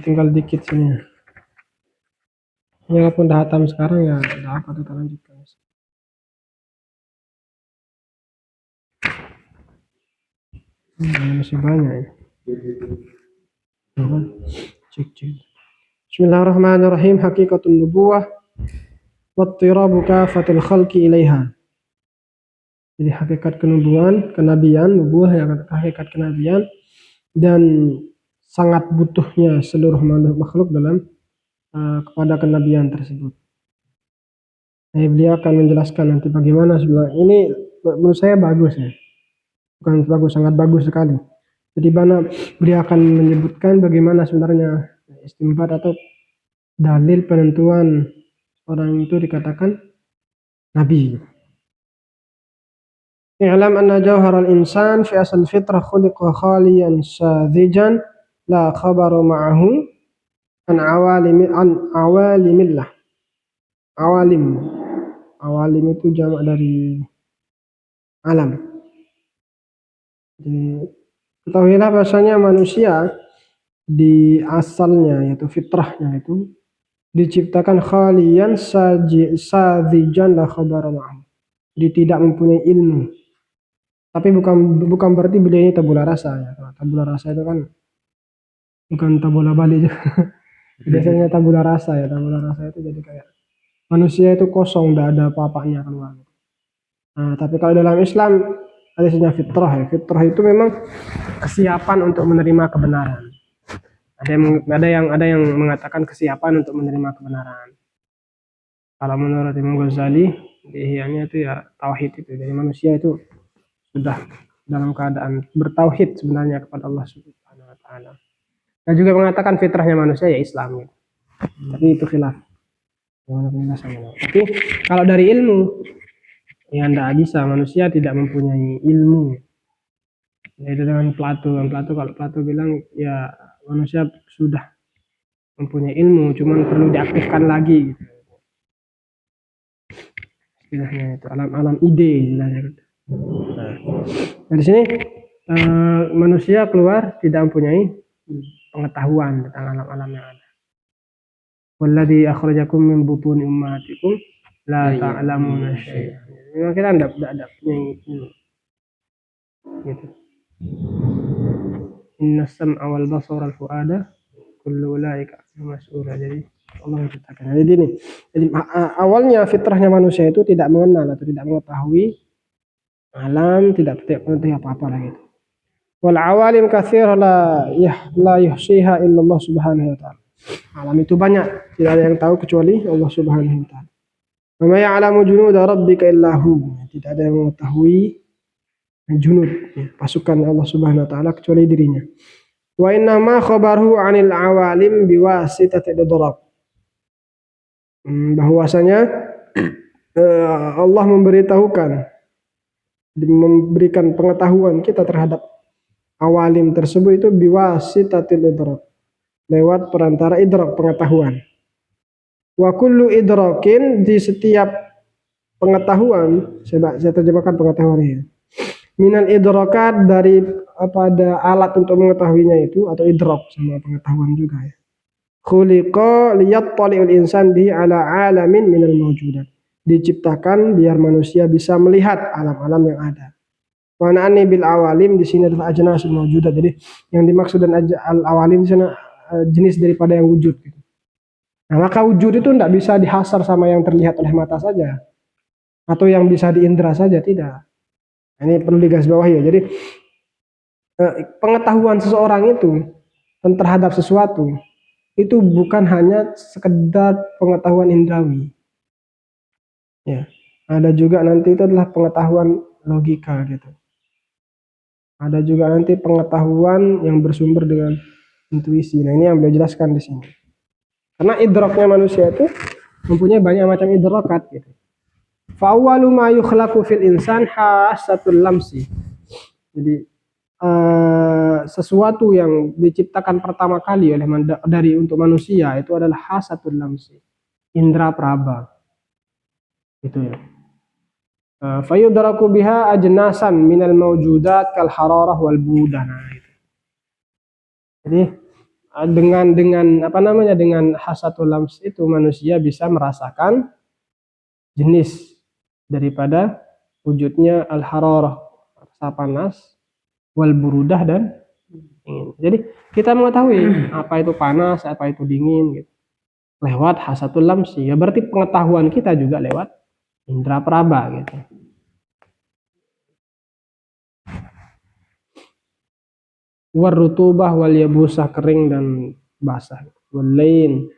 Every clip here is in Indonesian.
Tinggal dikit sini. Walaupun udah hatam sekarang ya, udah apa kita lanjutkan. Masih banyak ya. Cek. Bismillahirrahmanirrahim. Hakikatun nubuwah wattirabu kafatil khalqi ilaiha. Jadi hakikat kenabian, nubuwah ya, hakikat kenabian dan sangat butuhnya seluruh makhluk dalam kepada kenabian tersebut. Nah, beliau akan menjelaskan nanti bagaimana sebenarnya. Ini menurut saya bagus ya. Bukan bagus, sangat bagus sekali. Jadi beliau akan menyebutkan bagaimana sebenarnya istinbat atau dalil penentuan orang itu dikatakan nabi. I'lam anna jawharal insan fi asal fitrah khuliqa khaliyan sadhijan la khabaru ma'ahu an awalimillah. Awalim itu jamak dari alam. Jadi ketahuilah bahasanya manusia di asalnya yaitu fitrahnya itu diciptakan khalian sadhijan la khabara ma'ahu. Jadi tidak mempunyai ilmu. Tapi bukan berarti beliau ini tabula rasa ya. Tabula rasa itu kan bukan tabula balik. Biasanya tabula rasa ya. Tabula rasa itu jadi kayak manusia itu kosong, tidak ada apa-apanya keluar. Nah, tapi kalau dalam Islam ada istilah fitrah ya. Fitrah itu memang kesiapan untuk menerima kebenaran. Ada yang mengatakan kesiapan untuk menerima kebenaran. Kalau menurut Imam Ghazali, ihya-nya itu ya tauhid itu. Jadi manusia itu sudah dalam keadaan bertauhid sebenarnya kepada Allah Subhanahu wa taala. Dan juga mengatakan fitrahnya manusia ya Islam gitu. Tapi itu khilaf. Tapi kalau dari ilmu ya tidak bisa, manusia tidak mempunyai ilmu. Yaitu dengan Plato kalau Plato bilang ya manusia sudah mempunyai ilmu, cuman perlu diaktifkan lagi gitu. Istilahnya itu alam ide istilahnya. Nah, dari sini manusia keluar tidak mempunyai pengetahuan tentang alam-alam yang ada. Walladzi akhrajakum min butuni ummatikum la ta'lamuna syai'an. Memang kita tidak ada punya ilmu. Gitu. Inna sam'a wal basara wal fuada kullu ulaika mas'ula. Jadi Allah menciptakan. Jadi awalnya fitrahnya manusia itu tidak mengenal atau tidak mengetahui alam, tidak mengetahui apa-apa lagi. Wal awalim katsir la yuhsiha illallah subhanahu wa ta'ala. Alam itu banyak, tidak ada yang tahu kecuali Allah subhanahu wa ta'ala. Wa ma ya'lamu junuda rabbika illahu. Tidak ada yang mengetahui junud, pasukan Allah subhanahu wa ta'ala kecuali dirinya. Wa inna ma khabaruhu 'anil awalim biwasitati idrak. Bahwasanya Allah memberikan pengetahuan kita terhadap awalim tersebut itu biwasitatil idrak, lewat perantara idrak, pengetahuan. Wa kullu idrakin, di setiap pengetahuan, saya terjemahkan pengetahuan ini. Minal idrakat, dari pada alat untuk mengetahuinya itu, atau idrak sama pengetahuan juga ya. Khuliqa liyattali'ul insan bihi ala alamin minal mawjudat. Diciptakan biar manusia bisa melihat alam-alam yang ada. Wa na'ani bil awalim, di sini adalah ajnasul mawjudat. Jadi yang dimaksud dan al awalim di sana jenis daripada yang wujud gitu. Nah, maka wujud itu tidak bisa dihasar sama yang terlihat oleh mata saja atau yang bisa diindra saja, tidak. Ini perlu digarisbawahi ya. Jadi pengetahuan seseorang itu terhadap sesuatu itu bukan hanya sekedar pengetahuan indrawi. Ya, ada juga nanti itu adalah pengetahuan logika gitu. Ada juga nanti pengetahuan yang bersumber dengan intuisi. Nah, ini yang beliau jelaskan di sini. Karena idraknya manusia itu mempunyai banyak macam idrakat gitu. Fa awwalu ma yukhlaqu fil insan hasatul lamsi. Jadi sesuatu yang diciptakan pertama kali untuk manusia itu adalah hasatul lamsi, indra praba. Itu ya. Fayudraku biha ajnasan minal mawjudat kal hararah wal budah. Nah, itu. Jadi dengan apa namanya, dengan hasatul lams itu manusia bisa merasakan jenis daripada wujudnya al-hararah, rasa panas, wal burudah, dan dingin. Jadi kita mengetahui apa itu panas, apa itu dingin gitu, lewat hasatul lamsi. Ya berarti pengetahuan kita juga lewat indra praba gitu. Warutubah wal yabusah, kering dan basah. Wal lain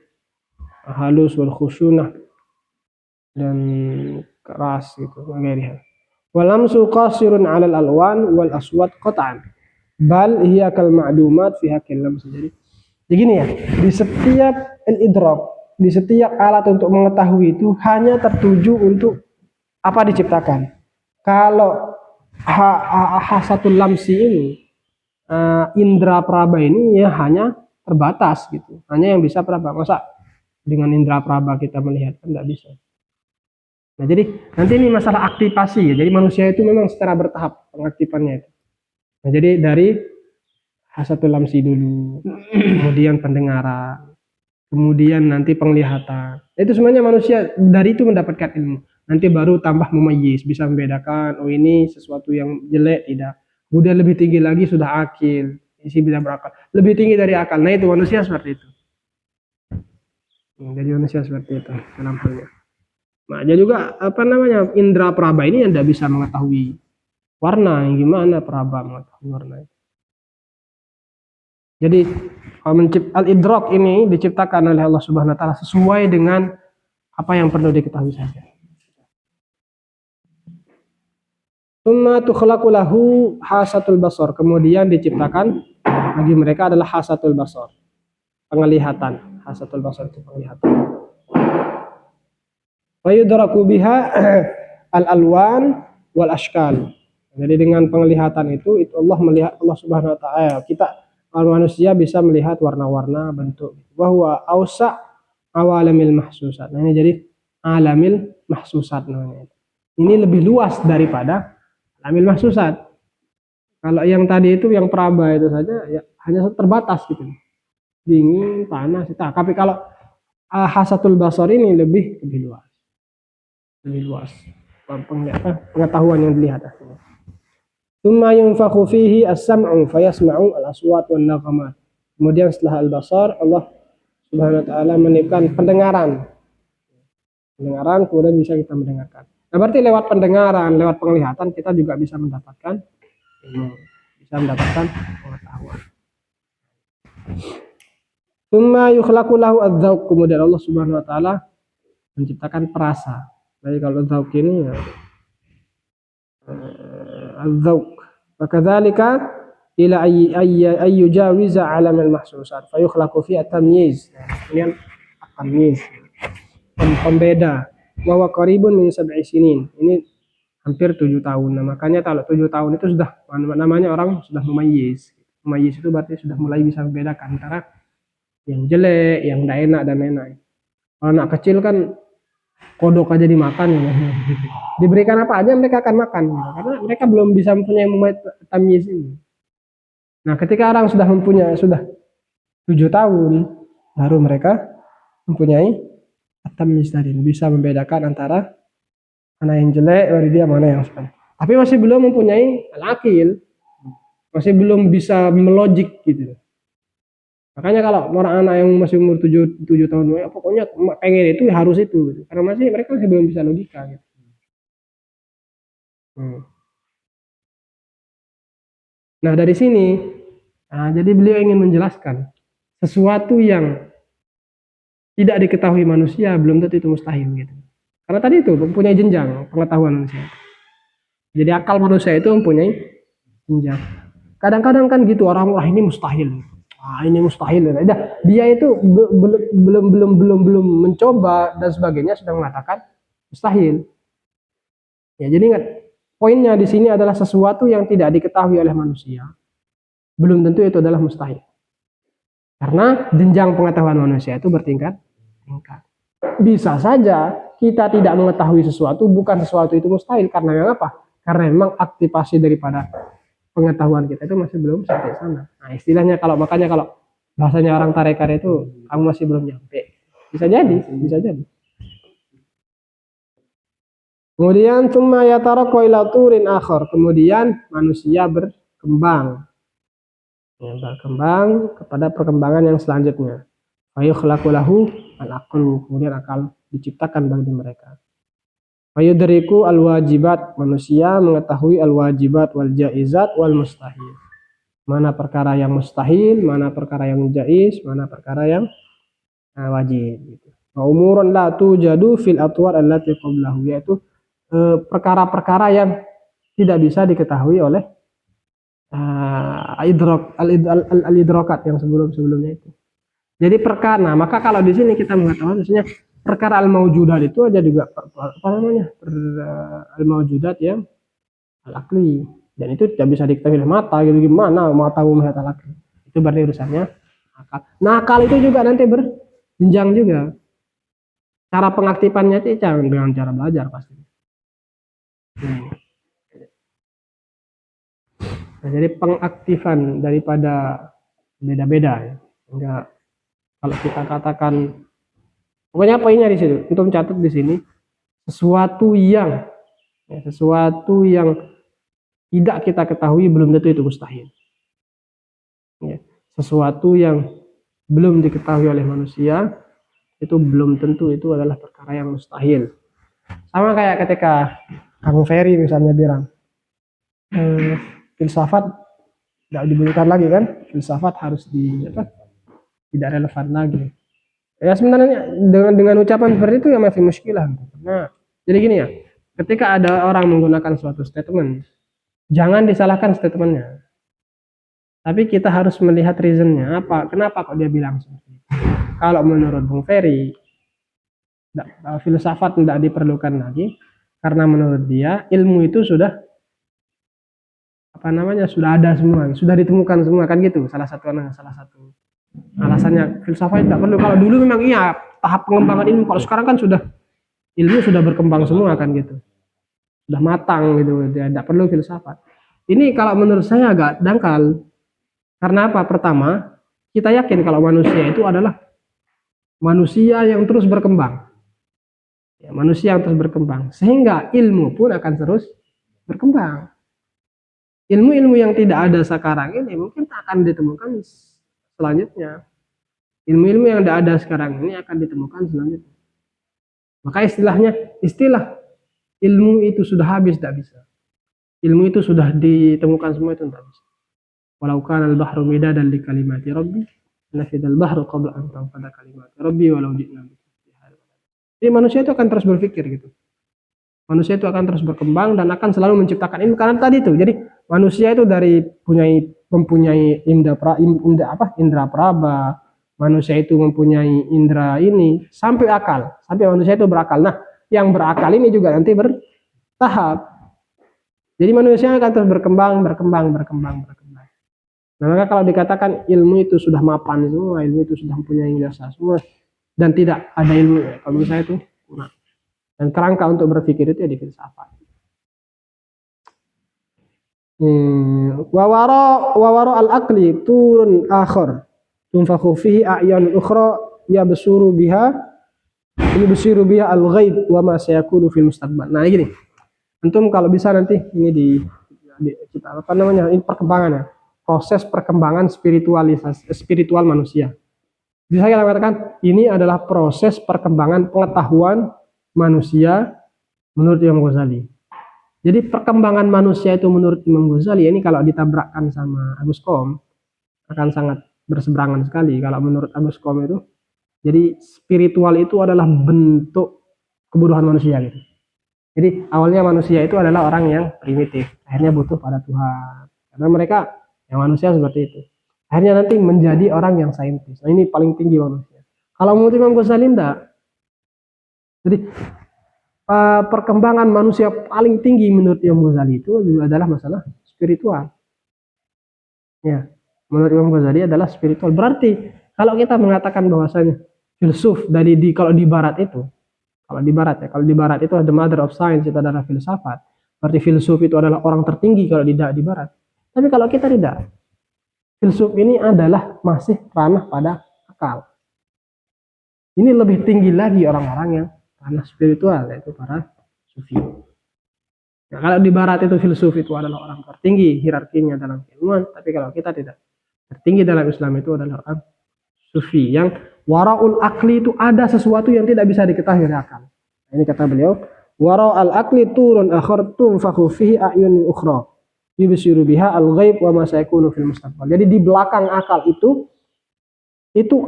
halus wal khusyunah, dan keras gitu. Walamsu qasirun 'alal alwan wal aswad qat'an. Bal hiya kal ma'dumat fi haqqil lams. Jadi begini ya, di setiap al-idrak, di setiap alat untuk mengetahui itu hanya tertuju untuk apa diciptakan. Kalau hasatul lamsi ini, indra praba ini ya hanya terbatas gitu, hanya yang bisa praba. Masa dengan indra praba kita melihat, kan tidak bisa. Nah jadi nanti ini masalah aktivasi ya, jadi manusia itu memang secara bertahap pengaktifannya itu. Nah jadi dari hasatul lamsi dulu, kemudian pendengaran, kemudian nanti penglihatan. Itu semuanya manusia dari itu mendapatkan ilmu. Nanti baru tambah memayis, bisa membedakan, oh ini sesuatu yang jelek, tidak. Kemudian lebih tinggi lagi sudah akil, isi bisa berakal. Lebih tinggi dari akal. Nah itu manusia seperti itu. Jadi manusia seperti itu dalam halnya. Nah, jadi juga apa namanya, indra praba ini yang tidak bisa mengetahui warna, yang gimana praba mengetahui warna itu. Jadi al-idrak ini diciptakan oleh Allah Subhanahu wa taala sesuai dengan apa yang perlu diketahui saja. Tsumma tukhlaqu lahu hasatul basar, kemudian diciptakan bagi mereka adalah hasatul basar, penglihatan. Hasatul basar itu penglihatan. Wa yudraku biha al-alwan wal ashkal. Jadi dengan penglihatan itu Allah melihat, Allah Subhanahu wa taala, kita manusia bisa melihat warna-warna, bentuk. Wa huwa ausa awalamil mahsusat. Nah ini jadi alamil mahsusat namanya. Ini lebih luas daripada alamil mahsusat. Kalau yang tadi itu yang praba itu saja ya hanya terbatas gitu. Dingin, panas, itu. Tapi kalau hasatul basar ini lebih luas. Lebih luas. Pengetahuan yang dilihat. Tsumma yunfakhu fihi as-sam'u fayasma'u al-aswat wan naghamat. Kemudian setelah al-basar, Allah Subhanahu wa taala meniupkan pendengaran. Pendengaran kemudian bisa kita mendengarkan. Nah, berarti lewat pendengaran, lewat penglihatan kita juga bisa mendapatkan ilmu, bisa mendapatkan pengetahuan. Tsumma yukhlaqu lahu adz-dzauq, kemudian Allah Subhanahu wa taala menciptakan perasa. Jadi kalau dzauq ini ya الذوق وكذلك إلى أن يجاوز عالم المحسوسات فيخلق فيه التمييز. Kemudian التمييز, pembeda, bahwa qaribun min 7 sinin, ini hampir 7 tahun. Nah, makanya kalau 7 tahun itu sudah namanya orang sudah memayyiz. Memayyiz itu berarti sudah mulai bisa membedakan antara yang jelek, yang tidak enak dan enak. Kalau anak kecil kan kodok aja dimakan ya. Diberikan apa aja mereka akan makan ya. Karena mereka belum bisa mempunyai tamyiz ini. Nah ketika orang sudah mempunyai, sudah 7 tahun, baru mereka mempunyai tamyiz tadi, bisa membedakan antara mana yang jelek dari dia, mana yang suka. Tapi masih belum mempunyai al-akil, masih belum bisa melogik gitu. Makanya kalau orang anak yang masih umur 7 tahun, ya pokoknya pengen itu ya harus itu gitu. Karena mereka masih belum bisa logika gitu. Nah dari sini, jadi beliau ingin menjelaskan sesuatu yang tidak diketahui manusia belum tentu itu mustahil gitu. Karena tadi itu mempunyai jenjang pengetahuan manusia. Jadi akal manusia itu mempunyai jenjang. Kadang-kadang kan gitu orang, wah ini mustahil. Ini mustahil. Dia itu belum mencoba dan sebagainya sudah mengatakan mustahil. Ya jadi ingat, poinnya di sini adalah sesuatu yang tidak diketahui oleh manusia belum tentu itu adalah mustahil. Karena jenjang pengetahuan manusia itu bertingkat. Bisa saja kita tidak mengetahui sesuatu, bukan sesuatu itu mustahil, karena memang apa? Karena memang aktivasi daripada pengetahuan kita itu masih belum sampai sana. Nah istilahnya makanya kalau Bahasanya orang tarekat itu, kamu masih belum nyampe. Bisa jadi, bisa jadi. Kemudian cuma yataraqqa ila turin akhar. Kemudian manusia berkembang. Ya, berkembang kepada perkembangan yang selanjutnya. Fayukhlaqu lahu al-aqlu. Kemudian akal diciptakan bagi mereka. Fayudriku al-wajibat. Manusia mengetahui al-wajibat wal jaizat wal mustahil. Mana perkara yang mustahil, mana perkara yang jaiz, mana perkara yang wajib. Gitu. Wa umurun la tujadu fil atwar allati qablahu, yaitu perkara-perkara yang tidak bisa diketahui oleh al-idrokat yang sebelumnya itu. Jadi perkara, nah, maka kalau di sini kita mengatakan misalnya perkara al-maujudat itu aja juga apa namanya? Al-maujudat yang al-akli, dan itu tidak bisa diketahui oleh mata gitu, gimana mata melihat al-akli. Itu berarti urusannya akal. Nah, akal itu juga nanti berjenjang juga. Cara pengaktifannya itu dengan cara belajar pasti. Nah, jadi pengaktifan daripada beda-beda ya. Enggak, kalau kita katakan, pokoknya poinnya di situ. Untuk mencatat di sini sesuatu yang tidak kita ketahui belum tentu itu mustahil. Ya, sesuatu yang belum diketahui oleh manusia itu belum tentu itu adalah perkara yang mustahil. Sama kayak ketika Kang Ferry misalnya bilang filsafat tidak dibutuhkan lagi kan, filsafat harus tidak relevan lagi. Ya sebenarnya dengan ucapan seperti itu ya masih muskilah. Nah, jadi gini ya, ketika ada orang menggunakan suatu statement, jangan disalahkan statementnya, tapi kita harus melihat reasonnya apa, kenapa kok dia bilang seperti itu. Kalau menurut Bung Ferry, filsafat tidak diperlukan lagi karena menurut dia ilmu itu sudah sudah ada semua, sudah ditemukan semua kan gitu. Salah satu alasannya filsafat tidak perlu. Kalau dulu memang iya tahap pengembangan ilmu, kalau sekarang kan ilmu sudah berkembang semua kan gitu, sudah matang gitu, tidak perlu filsafat. Ini kalau menurut saya agak dangkal. Karena apa? Pertama, kita yakin kalau manusia itu adalah manusia yang terus berkembang. Ya, manusia yang terus berkembang, sehingga ilmu pun akan terus berkembang. Ilmu-ilmu yang tidak ada sekarang ini mungkin akan ditemukan selanjutnya. Ilmu-ilmu yang tidak ada sekarang ini akan ditemukan selanjutnya. Maka istilah ilmu itu sudah habis tidak bisa. Ilmu itu sudah ditemukan semua itu tidak bisa. Walau kana al-bahru midadan li kalimati rabbi nafidal bahru qabla an tanfada kalimati rabbi walau ji'na bi. Jadi manusia itu akan terus berpikir gitu. Manusia itu akan terus berkembang dan akan selalu menciptakan ilmu karena tadi itu. Jadi manusia itu dari mempunyai indra praba, manusia itu mempunyai indra ini sampai akal, sampai manusia itu berakal. Nah, yang berakal ini juga nanti bertahap. Jadi manusia akan terus berkembang. Nah, maka kalau dikatakan ilmu itu sudah mapan semua, ilmu itu sudah mempunyai dasar semua, dan tidak ada ilmu, kalau menurut saya itu kurang. Dan kerangka untuk berpikir itu ya di filsafat. Wawaro al-aqli turun akhir tunfakhu fihi a'yanul ukhra yabsuru biha al-ghaib wa ma sayakunu fil mustaqbal. Nah, gini. Antum kalau bisa nanti ini kita ini perkembangan ya. Proses perkembangan spiritual manusia. Bisa kita katakan ini adalah proses perkembangan pengetahuan manusia menurut Imam Ghazali. Jadi perkembangan manusia itu menurut Imam Ghazali ini kalau ditabrakkan sama Agus Kom akan sangat berseberangan sekali. Kalau menurut Agus Kom itu, jadi spiritual itu adalah bentuk kebodohan manusia gitu. Jadi awalnya manusia itu adalah orang yang primitif, akhirnya butuh pada Tuhan. Karena mereka yang manusia seperti itu. Akhirnya nanti menjadi orang yang saintis. Nah, ini paling tinggi manusia. Kalau menurut Imam Ghazali enggak. Jadi perkembangan manusia paling tinggi menurut Imam Ghazali itu adalah masalah spiritual. Ya, menurut Imam Ghazali adalah spiritual. Berarti kalau kita mengatakan bahwasanya filsuf kalau di barat itu, kalau di barat itu the mother of science, itu adalah filsafat. Berarti filsuf itu adalah orang tertinggi kalau di barat. Tapi kalau kita tidak. filsuf ini adalah masih ranah pada akal. Ini lebih tinggi lagi orang-orang yang ranah spiritual, yaitu para sufi. Nah, kalau di barat itu filsuf itu adalah orang tertinggi hierarkinya dalam keilmuan, tapi kalau kita tidak, tertinggi dalam Islam itu adalah orang sufi yang waraul akli, itu ada sesuatu yang tidak bisa diketahui oleh akal. Ini kata beliau, waraul akli turun akhartum fakhu fihi ayun ukhra yubsiru biha al-ghaib wa ma sayakunu fil mustaqbal. Jadi di belakang akal itu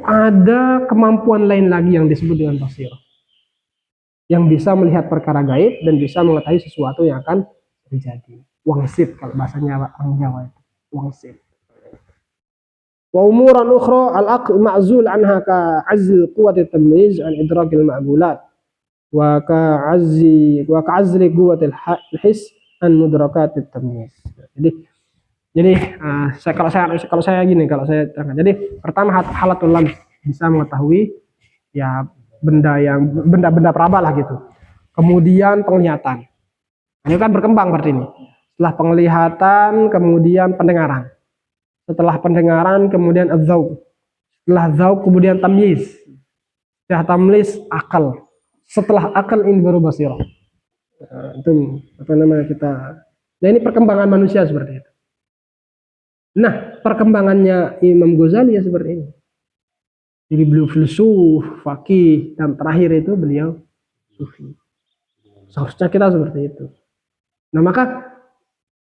ada kemampuan lain lagi yang disebut dengan basirah, yang bisa melihat perkara gaib dan bisa mengetahui sesuatu yang akan terjadi. Wangsit kalau bahasanya orang Jawa itu, wangsit. Wa umuran ukhra al-aql ma'zul anha ka azl quwwati tamyiz an idrakil ma'bulat wa ka azli quwwatil his an mudrakatit tamyiz. Kalau saya gini, kalau saya terangkan. Jadi pertama halatul lam, bisa mengetahui ya benda praba lah gitu. Kemudian penglihatan. Ini kan berkembang berarti ini. Setelah penglihatan, kemudian pendengaran. Setelah pendengaran, kemudian adzauq. Setelah dzauq, kemudian tamyiz. Setelah tamyiz, akal. Setelah akal ini baru basirah. Itu apa namanya kita. Nah, ini perkembangan manusia seperti itu. Nah, perkembangannya Imam Ghazali ya seperti ini. Jadi beliau filsuf, faqih, dan terakhir itu beliau sufi. Seharusnya kita seperti itu. Nah, maka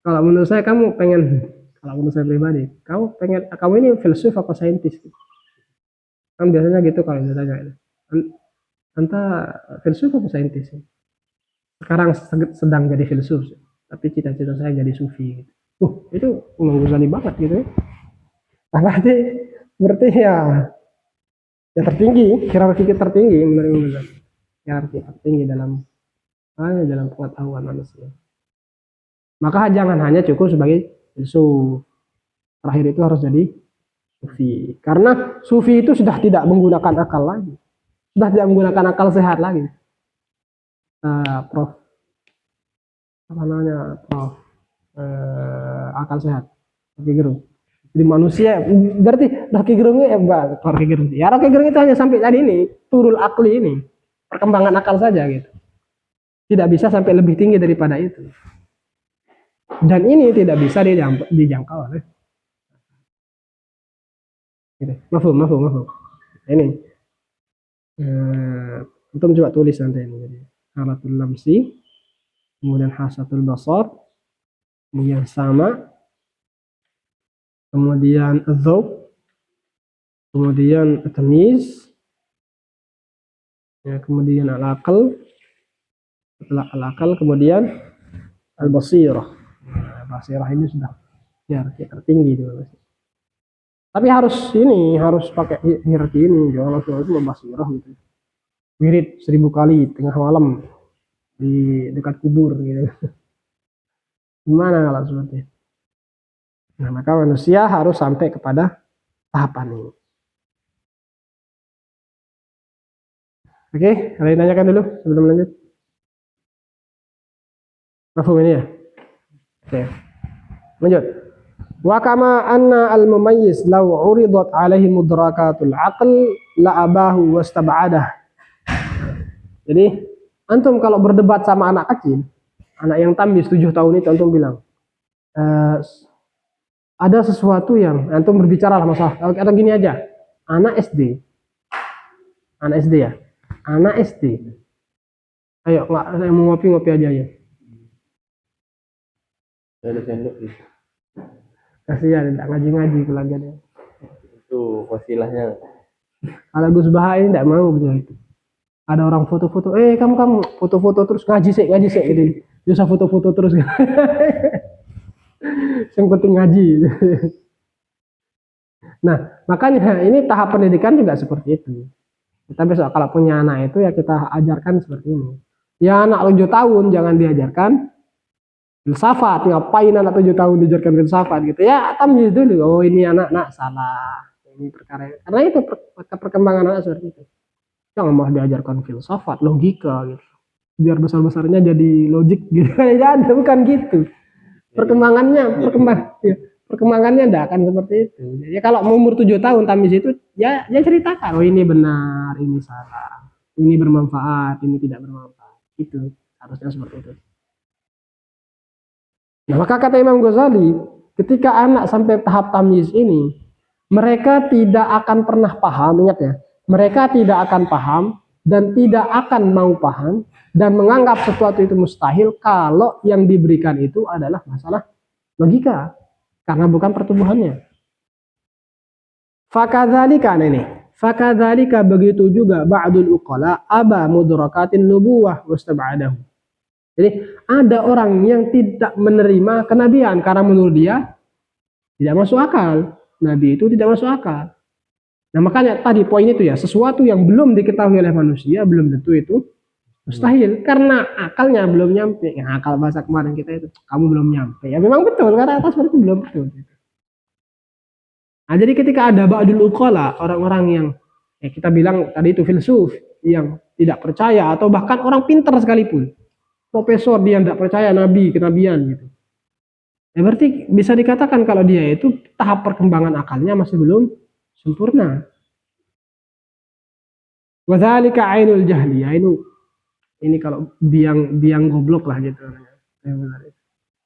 kalau menurut saya kalau menurut saya pribadi, kamu ini filsuf apa saintis? Kan biasanya gitu kalau ditanya. Anta filsuf apa saintis? Sekarang sedang jadi filsuf, tapi cita-cita saya jadi sufi. Itu Imam Ghazali banget gitu ya. Nah, berarti ya tertinggi, hierarki tertinggi menurut Imam Ghazali. Hierarki tertinggi dalam pengetahuan manusia. Maka jangan hanya cukup sebagai filsuf. Terakhir itu harus jadi sufi. Karena sufi itu sudah tidak menggunakan akal lagi. Sudah tidak menggunakan akal sehat lagi. Prof. Apa namanya? Prof. Akal sehat. Rocky Gerung. Jadi manusia berarti Rocky Gerungnya Rocky Gerung. Ya Rocky Gerung itu hanya sampai tadi ini, turul akli ini. Perkembangan akal saja gitu. Tidak bisa sampai lebih tinggi daripada itu. Dan ini tidak bisa dijangkau oleh gitu. Mafhum. Ini untuk coba tulis nanti ini. Jadi halatul lamsi, kemudian hasatul basar, kemudian sama, kemudian adzauq, kemudian tamyiz, ya, kemudian al-aql, setelah al-aql kemudian al-basirah. Basirah ini sudah ya tertinggi itu. Tapi harus pakai hierarki ini, jangan langsung itu membasirah gitu. Wirid 1000 kali tengah malam di dekat kubur gitu. Gimana kalau seperti itu? Nah, maka manusia harus sampai kepada tahapan ini. Oke, kalian tanyakan dulu sebelum lanjut. Mafhum ini ya? Oke. Lanjut. Wa kama anna al-mumayyiz law uridat alaihi mudrakatul aql la abahu wastab'adah. Jadi, antum kalau berdebat sama anak kecil, anak yang tamyiz 7 tahun itu antum bilang, ada sesuatu yang antum berbicara lah masalah. Atau gini aja. Anak SD ya. Anak SD. Ayo, saya mau ngopi aja ya. Ada sendok gitu. Kasihan tidak ngaji pelajar ya. Itu wasilahnya. Kalau Gus Baha ini tidak mau begitu. Ada orang foto-foto, kamu foto-foto terus ngaji sih gitu. Bisa foto-foto terus. Yang penting ngaji. Nah, makanya ini tahap pendidikan juga seperti itu. Kita besok kalau punya anak itu ya kita ajarkan seperti ini. Ya anak 7 tahun jangan diajarkan filsafat, ngapain anak 7 tahun diajarkan filsafat gitu ya, tamyiz dulu. Oh ini anak salah, ini perkara, karena itu perkembangan anak seperti itu. Jangan malah diajarkan filsafat, logika gitu, biar besar-besarnya jadi logik gitu. Ya bukan gitu. Perkembangannya Perkembangannya tidak akan seperti itu. Ya kalau umur 7 tahun tamis itu ya ceritakan, oh ini benar, ini salah, ini bermanfaat, ini tidak bermanfaat. Itu harusnya seperti itu. Nah, maka kata Imam Ghazali, ketika anak sampai tahap tamyiz ini, mereka tidak akan pernah paham, ingat ya, mereka tidak akan paham dan tidak akan mau paham dan menganggap sesuatu itu mustahil kalau yang diberikan itu adalah masalah logika, karena bukan pertumbuhannya. Fakadzalika ini. Fakadzalika begitu juga ba'dul uqala aba mudrakatin nubuwah wastab'adahu. Jadi ada orang yang tidak menerima kenabian karena menurut dia tidak masuk akal. Nabi itu tidak masuk akal. Nah, makanya tadi poin itu ya, sesuatu yang belum diketahui oleh manusia belum tentu itu mustahil karena akalnya belum nyampe. Ya, akal bahasa kemarin kita itu, kamu belum nyampe. Ya memang betul karena atas itu belum betul. Nah, jadi ketika ada ba'dul uqala, orang-orang yang kita bilang tadi itu filsuf yang tidak percaya atau bahkan orang pintar sekalipun, profesor dia tidak percaya nabi, kenabian gitu. Ya berarti bisa dikatakan kalau dia itu tahap perkembangan akalnya masih belum sempurna. Wadzalika ainul jahli, ini kalau biang goblok lah gitu.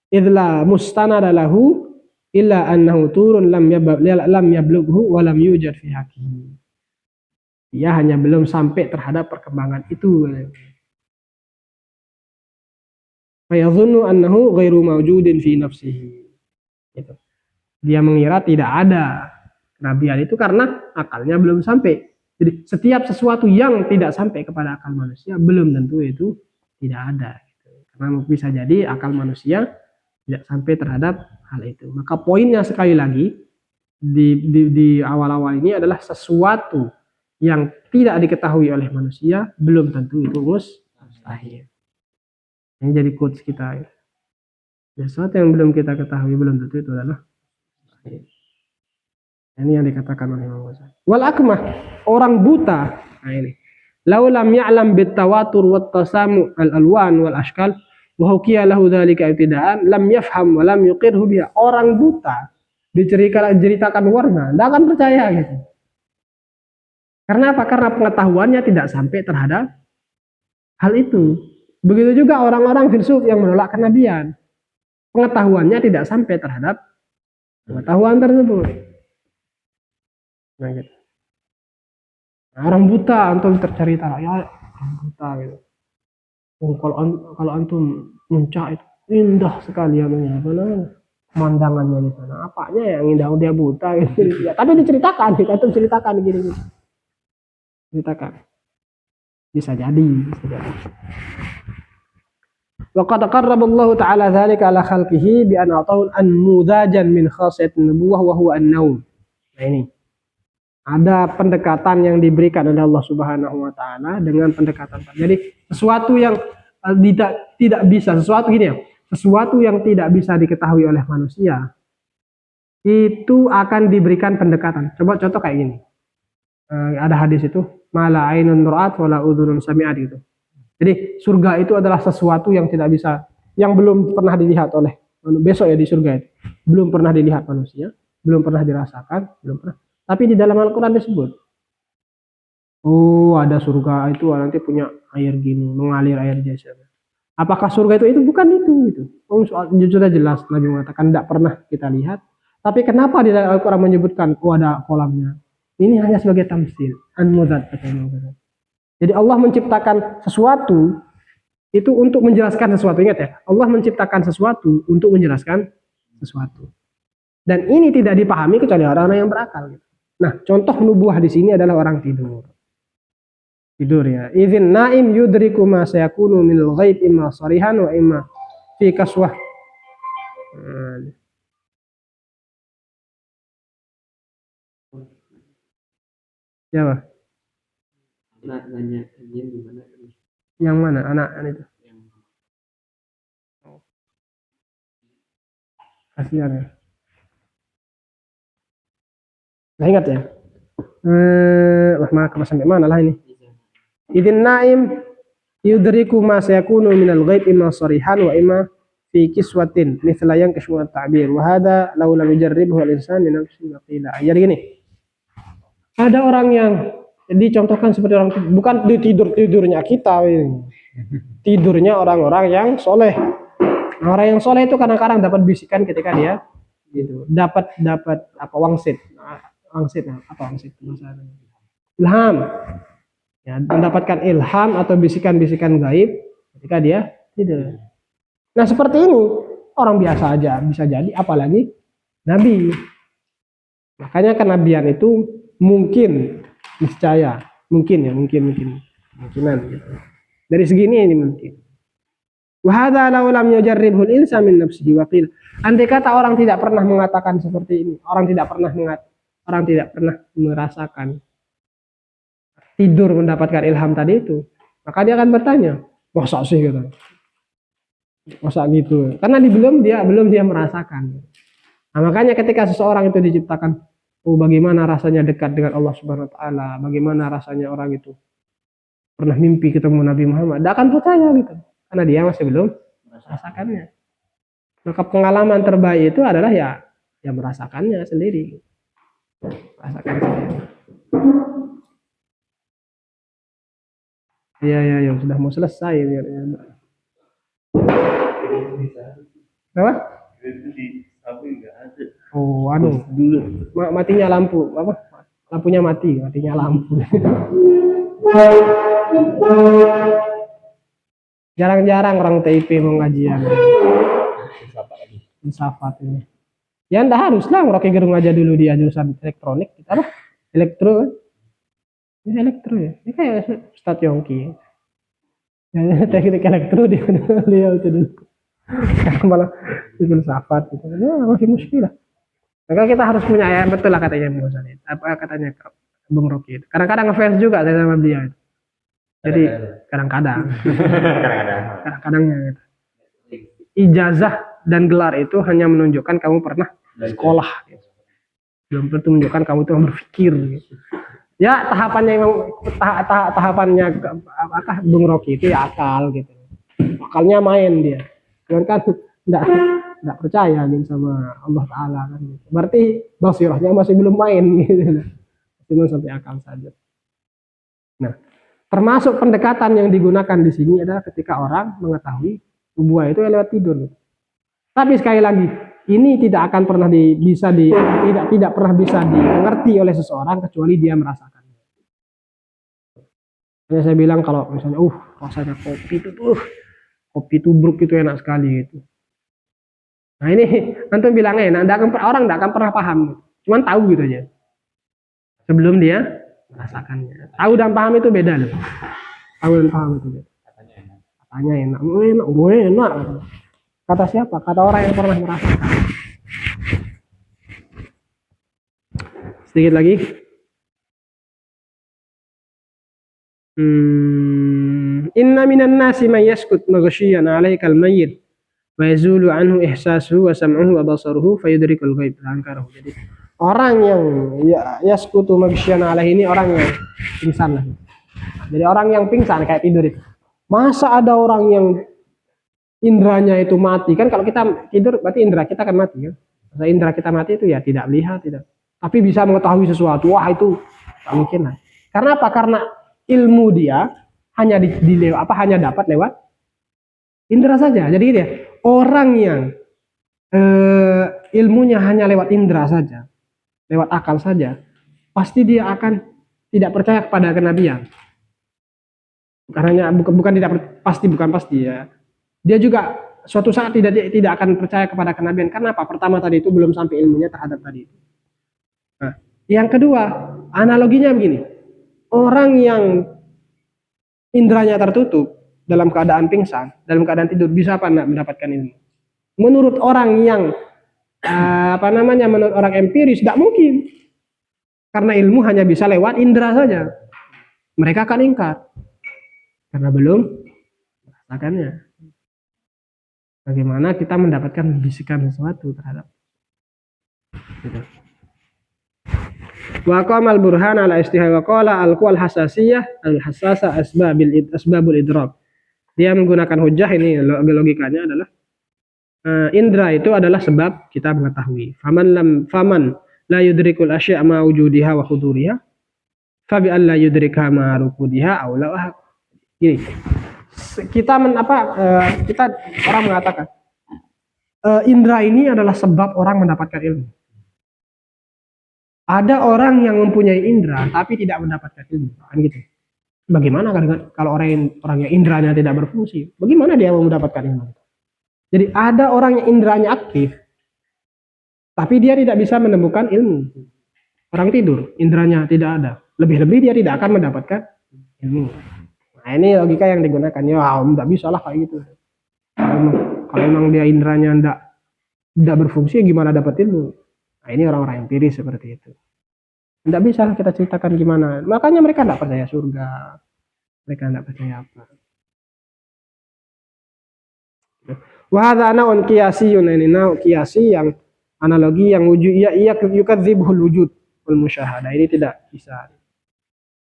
Idla mustanada lahu illa annahu turun lam yablughu wa lam yujad fi haqihi. Dia hanya belum sampai terhadap perkembangan itu. Fayadhunnu annahu ghairu mawjudin fi nafsihi. Gitu. Dia mengira tidak ada kenabian itu karena akalnya belum sampai. Jadi setiap sesuatu yang tidak sampai kepada akal manusia belum tentu itu tidak ada. Gitu. Karena bisa jadi akal manusia tidak sampai terhadap hal itu. Maka poinnya sekali lagi di awal-awal ini adalah sesuatu yang tidak diketahui oleh manusia belum tentu itu mustahil. Ini jadi quotes kita. Sesuatu yang belum kita ketahui belum tentu itu adalah mustahil. Ini yang dikatakan oleh Imam Ghazali. Wal akmah, orang buta. Nah ini. Lau lam ya'lam bitawatur wat tasamu al alwan wal ashkal wa hukiya lahu dzalika ibtida'an lam yafham wa lam yuqirhu biha. Orang buta diceritakan warna, tidak akan percaya gitu. Karena apa? Karena pengetahuannya tidak sampai terhadap hal itu. Begitu juga orang-orang filsuf yang menolak kenabian. Pengetahuannya tidak sampai terhadap pengetahuan tersebut. Nah, gitu. Nah, orang buta antum tercerita ya orang buta gitu. Oh, kalau antum muncak itu indah sekali anunya, pemandangannya di sana. Apanya yang indah dia buta gitu. Ya, tapi diceritakan, antum ceritakan gini. Ceritakan. Bisa jadi. Waqad qarraba Allah Ta'ala dzalika ala khalqihi bi an ata'u an-mudzajan min khasyatin nubuwah wa huwa an-naum. Nah ini. Ada pendekatan yang diberikan oleh Allah Subhanahu wa taala dengan pendekatan. Jadi sesuatu yang tidak bisa, sesuatu gini ya. Sesuatu yang tidak bisa diketahui oleh manusia itu akan diberikan pendekatan. Coba contoh kayak gini. Ada hadis itu, mala ainun ra'at wala udhunun sami'at gitu. Jadi surga itu adalah sesuatu yang tidak bisa, yang belum pernah dilihat oleh besok ya di surga itu. Belum pernah dilihat manusia, belum pernah dirasakan, belum pernah. Tapi di dalam Al-Quran disebut, oh ada surga itu nanti punya air gini, mengalir air jasa. Apakah surga itu bukan itu gitu. Oh sudah jelas Nabi mengatakan tidak pernah kita lihat. Tapi kenapa di dalam Al-Quran menyebutkan oh ada kolamnya? Ini hanya sebagai tamsil, an-mudad. Jadi Allah menciptakan sesuatu itu untuk menjelaskan sesuatu. Ingat ya, Allah menciptakan sesuatu untuk menjelaskan sesuatu. Dan ini tidak dipahami kecuali orang-orang yang berakal. Gitu. Nah, contoh nubuah di sini adalah orang tidur. Tidur ya. Idzin naim yudriku ma sayakunu minal ghaib imma sarihan wa imma fi kaswah. Siapa? Nanya gimana? Yang mana? Anak itu. Kasihan ya. Nah, ingat ya. Maka sampai mana lah ini? Idzin naim yudriku ma sayakunu minal ghaib imma sarihan wa imma fi kiswatin mithla yankashu at-ta'bir wa hadha law lam yujarribhu al-insan min nafsihi wa qila. Jadi gini, ada orang yang dicontohkan seperti orang bukan di tidurnya kita ini. Tidurnya orang-orang yang soleh. Orang yang soleh itu kadang-kadang dapat bisikan ketika dia gitu, dapat apa wangsit apa wangsit bahasa ilham, ya, mendapatkan ilham atau bisikan-bisikan gaib ketika dia tidur. Nah seperti ini orang biasa aja bisa jadi, apalagi nabi. Makanya kenabian itu mungkin niscaya kemungkinan gitu. Dari segini ini mungkin. Wa hadza law lam yujarribhu al-insan min nafsihi wa qila. Andai kata orang tidak pernah mengatakan seperti ini, orang tidak pernah merasakan tidur mendapatkan ilham tadi itu, maka dia akan bertanya, masa sih gitu. Masa gitu. Karena belum dia merasakan. Nah, makanya ketika seseorang itu diciptakan, oh bagaimana rasanya dekat dengan Allah Subhanahu wa taala, bagaimana rasanya orang itu pernah mimpi ketemu Nabi Muhammad, dia akan percaya gitu. Karena dia masih belum merasakannya. Maka pengalaman terbaik itu adalah ya merasakannya sendiri. Merasakan sendiri. Ya, sudah mau selesai. Apa? Oh, matinya lampu. Apa? Lampunya matinya lampu. Jarang-jarang orang TIP mau ngajian. Insafat ini. Ya enggak harus lah Rocky Gerung aja dulu dia jurusan elektronik. Apa? Elektro. Ini elektro ya. Ini kayak Ustadz Yongki. Ya, teknik elektro dia itu dulu. Malah filsafat gitu. Ya masih muskilah. Maka kita harus punya ya betul lah katanya Bung Ghazali. Apa katanya Bung Rocky itu. Kadang-kadang ngefans juga saya sama dia. Jadi kadang-kadang gitu. Ijazah dan gelar itu hanya menunjukkan kamu pernah sekolah gitu. Belum tentu menunjukkan kamu itu berpikir gitu. Ya tahapannya Bung Rocky itu ya akal gitu. Akalnya main dia. Cuman kan enggak percaya gitu sama Allah Taala kan gitu. Berarti basirahnya masih belum main gitu. Cuma sampai akal saja. Nah, termasuk pendekatan yang digunakan di sini adalah ketika orang mengetahui buah itu lewat tidur. Tapi sekali lagi, ini tidak akan pernah tidak pernah bisa dimengerti oleh seseorang kecuali dia merasakannya. Hanya saya bilang kalau misalnya, rasanya kopi tubruk itu enak sekali gitu. Nah ini antum bilangnya enak, orang tidak akan pernah paham, cuman tahu gitu aja. Sebelum dia merasakannya. Tahu dan paham itu beda loh. Tahu dan paham itu beda. Katanya enak. Enak. Kata siapa? Kata orang yang pernah merasakan. Sedikit lagi. Inna minan nasi man yaskut maghshiyan 'alaikal mayyit wa yazulu anhu ihsasuhu wa sam'uhu wa basaruhu fayudrikul ghaib angkarahu. Jadi orang yang yaskutu maghshiyan 'alaihi ini orang yang pingsan lah. Jadi orang yang pingsan kayak tidur itu. Masa ada orang yang indranya itu mati? Kan kalau kita tidur berarti indra kita akan mati kan. Masa indra kita mati itu ya tidak melihat, tidak. Tapi bisa mengetahui sesuatu. Wah, itu tak mungkin lah. Karena apa? Karena ilmu dia hanya hanya dapat lewat indra saja. Jadi dia orang yang ilmunya hanya lewat indra saja, lewat akal saja, pasti dia akan tidak percaya kepada kenabian. Karena bukan pasti ya. Dia juga suatu saat tidak akan percaya kepada kenabian. Karena apa? Pertama tadi itu belum sampai ilmunya terhadap tadi itu. Nah, yang kedua, analoginya begini. Orang yang indranya tertutup dalam keadaan pingsan, dalam keadaan tidur bisa apa enggak mendapatkan ilmu? Menurut orang yang menurut orang empiris tidak mungkin. Karena ilmu hanya bisa lewat indra saja. Mereka akan ingkar. Karena belum merasakannya. Bagaimana kita mendapatkan bisikan sesuatu terhadap gitu. Wa qamal burhan ala istihai wa qala al-qawal hasasiyah al-hassasa asbabul idrak. Dia menggunakan hujah ini logikanya adalah Indra itu adalah sebab kita mengetahui. Faman la yudrikul asya' ma wujudiha wa huduriha, fa bi alla yudrikha ma rukudiha aw la. Gini. Kita orang mengatakan indra ini adalah sebab orang mendapatkan ilmu. Ada orang yang mempunyai indra tapi tidak mendapatkan ilmu, kan gitu. Bagaimana kalau orang yang indranya tidak berfungsi? Bagaimana dia mau mendapatkan ilmu? Jadi ada orang yang indranya aktif, tapi dia tidak bisa menemukan ilmu. Orang tidur, indranya tidak ada. Lebih-lebih dia tidak akan mendapatkan ilmu. Nah ini logika yang digunakan. Ya tidak bisa lah kayak gitu. Kalau memang dia indranya tidak berfungsi, gimana dapat ilmu? Nah ini orang-orang empiris seperti itu. Tidak bisa kita ceritakan gimana. Makanya mereka tidak percaya surga. Mereka tidak percaya apa. Wahada naun qiyasiyun, ini nau qiyasi yang analogi yang wujud ia yukadzibul wujud wal musyahadah. Ini tidak bisa.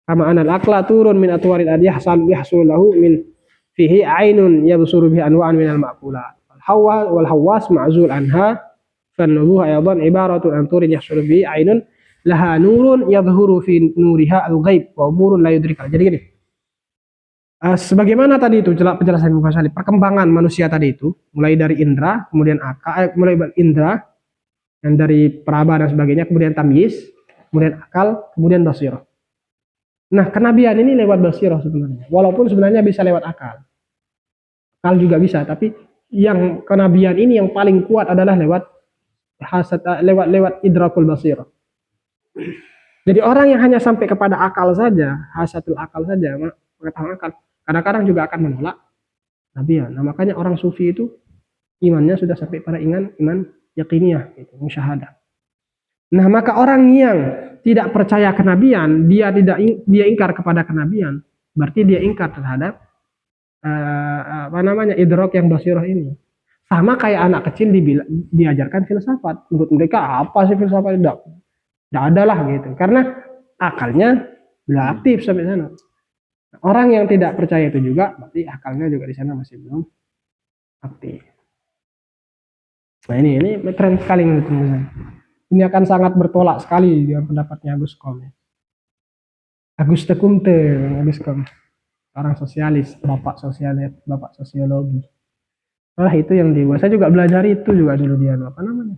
Kama anal aqla turun min atwaril adiyah yahsul lahu min fihi ainun yabsuru bihi anwa'an minal ma'qulat. Wal hawas ma'zul anha fan nubuh aydan ibaratun an turin yahsul bihi ainun laha nurun yadhhuru fi nuriha al-ghaib wa umurun la yudrika. Jadi gini. Sebagaimana tadi itu penjelasan Ibnu Ghazali, perkembangan manusia tadi itu mulai dari indra, kemudian akal, mulai indra dan dari peraba dan sebagainya, kemudian tamyiz, kemudian akal, kemudian basirah. Nah, kenabian ini lewat basirah sebenarnya. Walaupun sebenarnya bisa lewat akal. Akal juga bisa, tapi yang kenabian ini yang paling kuat adalah lewat idrakul basirah. Jadi orang yang hanya sampai kepada akal saja, hasatul akal saja, pengetahuan akal, kadang-kadang juga akan menolak nabian. Nah, makanya orang sufi itu imannya sudah sampai pada iman yakiniyah, gitu, musyahadah. Nah, maka orang yang tidak percaya kenabian, dia ingkar kepada kenabian, berarti dia ingkar terhadap idrok yang basirah ini. Sama kayak anak kecil diajarkan filsafat. Menurut mereka apa sih filsafat? Tidak ada lah gitu. Karena akalnya belum aktif sampai sana. Orang yang tidak percaya itu juga, berarti akalnya juga di sana masih belum aktif. Nah ini keren sekali menurut saya. Ini akan sangat bertolak sekali dengan pendapatnya Agus Kom. Agus Tekumte, Agus Kom, orang sosialis, bapak sosiologi. Nah itu yang dibuat. Saya juga belajar itu juga dulu dia apa namanya?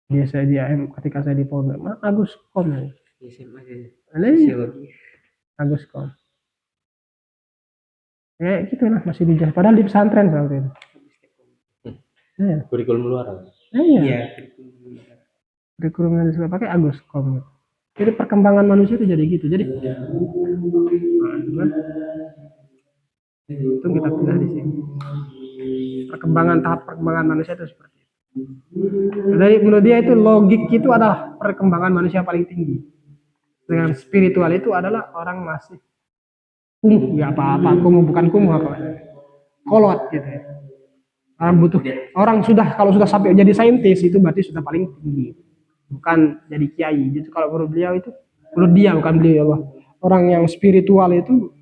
Ketika saya di pondok, Agus Kom. Agus Kom. Gitu lah masih di jahit. Padahal di pesantren waktu itu. Kurikulum luar. Iya. Kurikulum yang disuka pakai Agus Kom. Jadi perkembangan manusia itu jadi gitu. Jadi itu kita pindah di sini. Tahap perkembangan manusia itu seperti itu. Jadi menurut dia itu logik itu adalah perkembangan manusia paling tinggi. Dengan spiritual itu adalah orang masih ya apa-apa, bukan kumuh apa. Kolot gitu ya. Kalau sudah sampai jadi saintis itu berarti sudah paling tinggi. Bukan jadi kiai. Jadi kalau menurut dia bukan beliau ya Allah. Orang yang spiritual itu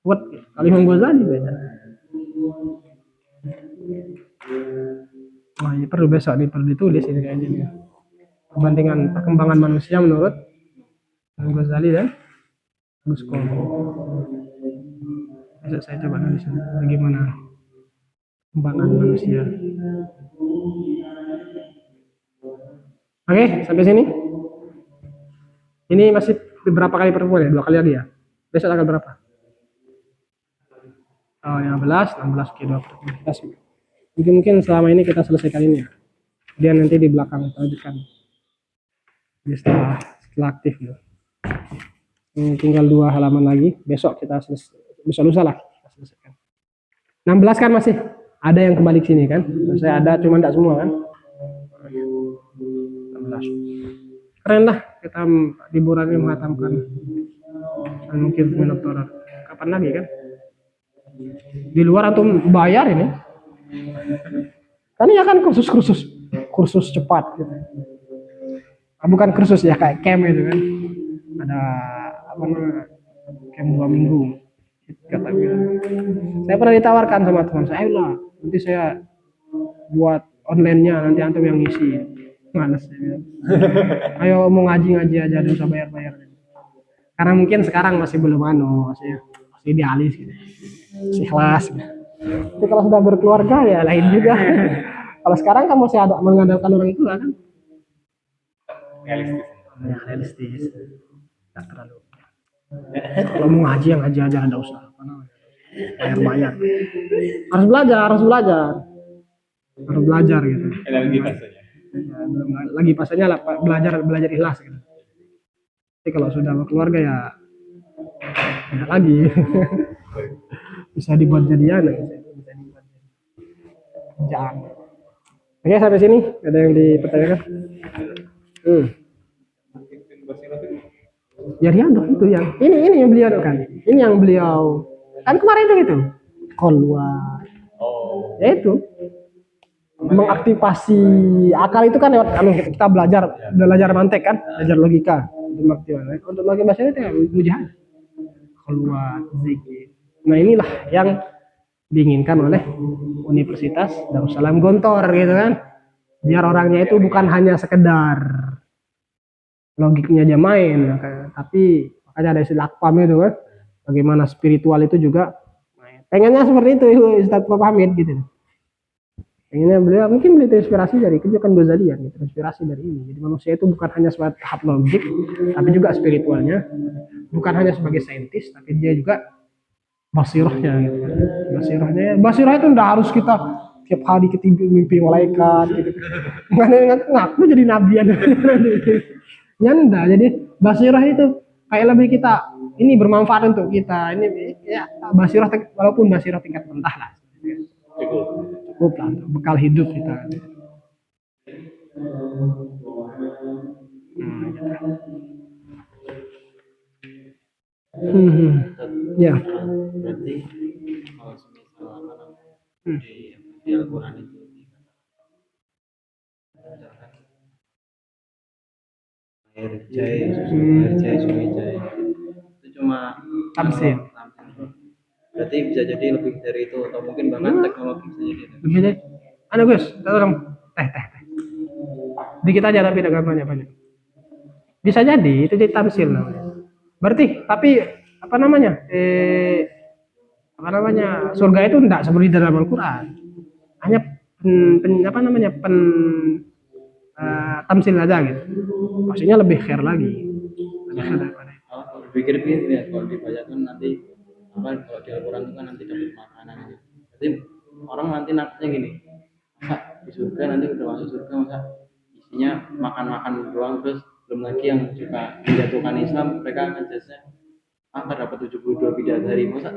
buat Imam Ghazali beda. Wah, ini perlu ditulis ini kayaknya. Perbandingan perkembangan manusia menurut Imam Ghazali dan Agus Kom. Bisa saya coba nulis bagaimana perkembangan manusia. Oke, sampai sini. Ini masih beberapa kali pertemuan ya? 2 kali lagi ya? Besok tanggal berapa? 15, 16, oke 2 pertemuan. Mungkin selama ini kita selesaikan ini ya. Dia nanti di belakang kita lanjutkan. Jadi setelah aktif ya. Tinggal 2 halaman lagi. Besok kita besok lusa lah kita selesaikan. 16 kan masih ada yang kembali ke sini kan? Saya ada, cuma tidak semua kan? 16. Keren lah kita liburan ini menghatamkan mungkin doktorat. Kapan lagi kan? Di luar atau bayar ini? Kan ya kan kursus cepat gitu. Bukan kursus ya kayak camp itu kan. Ada apa namanya? Camp 2 minggu. Kata gitu. Saya pernah ditawarkan sama teman saya, lah nanti saya buat online-nya nanti antum yang ngisi. Males saya bilang. Ayo mau ngaji aja, tidak usah bayar-bayar. Karena mungkin sekarang masih belum masih idealis gitu. Masih ikhlas gitu. Tapi kalau sudah berkeluarga ya lain juga. Kalau sekarang kan masih ada mengandalkan orang itu kan. Realistis. Ya, realistis. Tidak terlalu. Kalau mau ngaji yang ngaji aja ada usah. Bayar-bayar. Harus belajar, harus belajar. Harus belajar gitu. Lagi bahasanya. Ya, belum lagi pasanya lah belajar ikhlas gitu. Tapi kalau sudah berkeluarga ya tidak lagi. Bisa dibuat jadian, bisa dibuat kerjaan. Oke, sampai sini ada yang dipertanyakan? Ya Rianto itu yang ini yang beliau kan. Ini yang beliau kan kemarin itu keluar. Oh. Ya itu mengaktifasi akal itu kan lewat kita belajar mantek kan, belajar logika untuk bagi bahasa itu ya mujahadah keluar zikir. Nah inilah yang diinginkan oleh Universitas Darussalam Gontor gitu kan, biar orangnya itu bukan hanya sekedar logiknya aja main, tapi makanya ada istilah akpam itu kan, bagaimana spiritual itu juga pengennya seperti itu Ustaz Prof Hamid gitu. Pengennya mungkin beliau terinspirasi dari kejukan Ghazali gitu, terinspirasi dari ini. Jadi manusia itu bukan hanya sebagai tahap logik, tapi juga spiritualnya, bukan hanya sebagai saintis, tapi dia juga basirahnya gitu kan. Basirah itu enggak harus kita tiap hari ketimpi mimpi malaikat gitu. Ngaku jadi nabi ada. Ya enggak, jadi basirah itu kayak lebih kita ini bermanfaat untuk kita. Ini ya basirah walaupun basirah tingkat rendah lah. Cukup lah untuk bekal hidup kita. Ya. Berarti kalau semisal di Al-Quran itu air jai, sungai jai itu cuma Tamsil. Berarti bisa jadi lebih dari itu atau mungkin bahkan teknologi bisa jadi lebih dari Gus, tolong teh. Dikit aja tapi tidak banyak. Bisa jadi itu jadi tamsil namanya. Berarti tapi apa namanya surga itu tidak seperti dalam Al-Quran, hanya tamsil aja gitu, maksudnya lebih khair lagi, lebih khair daripada itu. Berpikir begini ya, kalau dibaca kan nanti kalau di Al-Quran itu kan nanti dapat makanan gitu. Jadi orang nanti nantinya gini, masa di surga nanti udah masuk surga masa isinya makan doang, terus belum lagi yang suka menjatuhkan Islam mereka akan jasnya dapat 72 bidadari, masa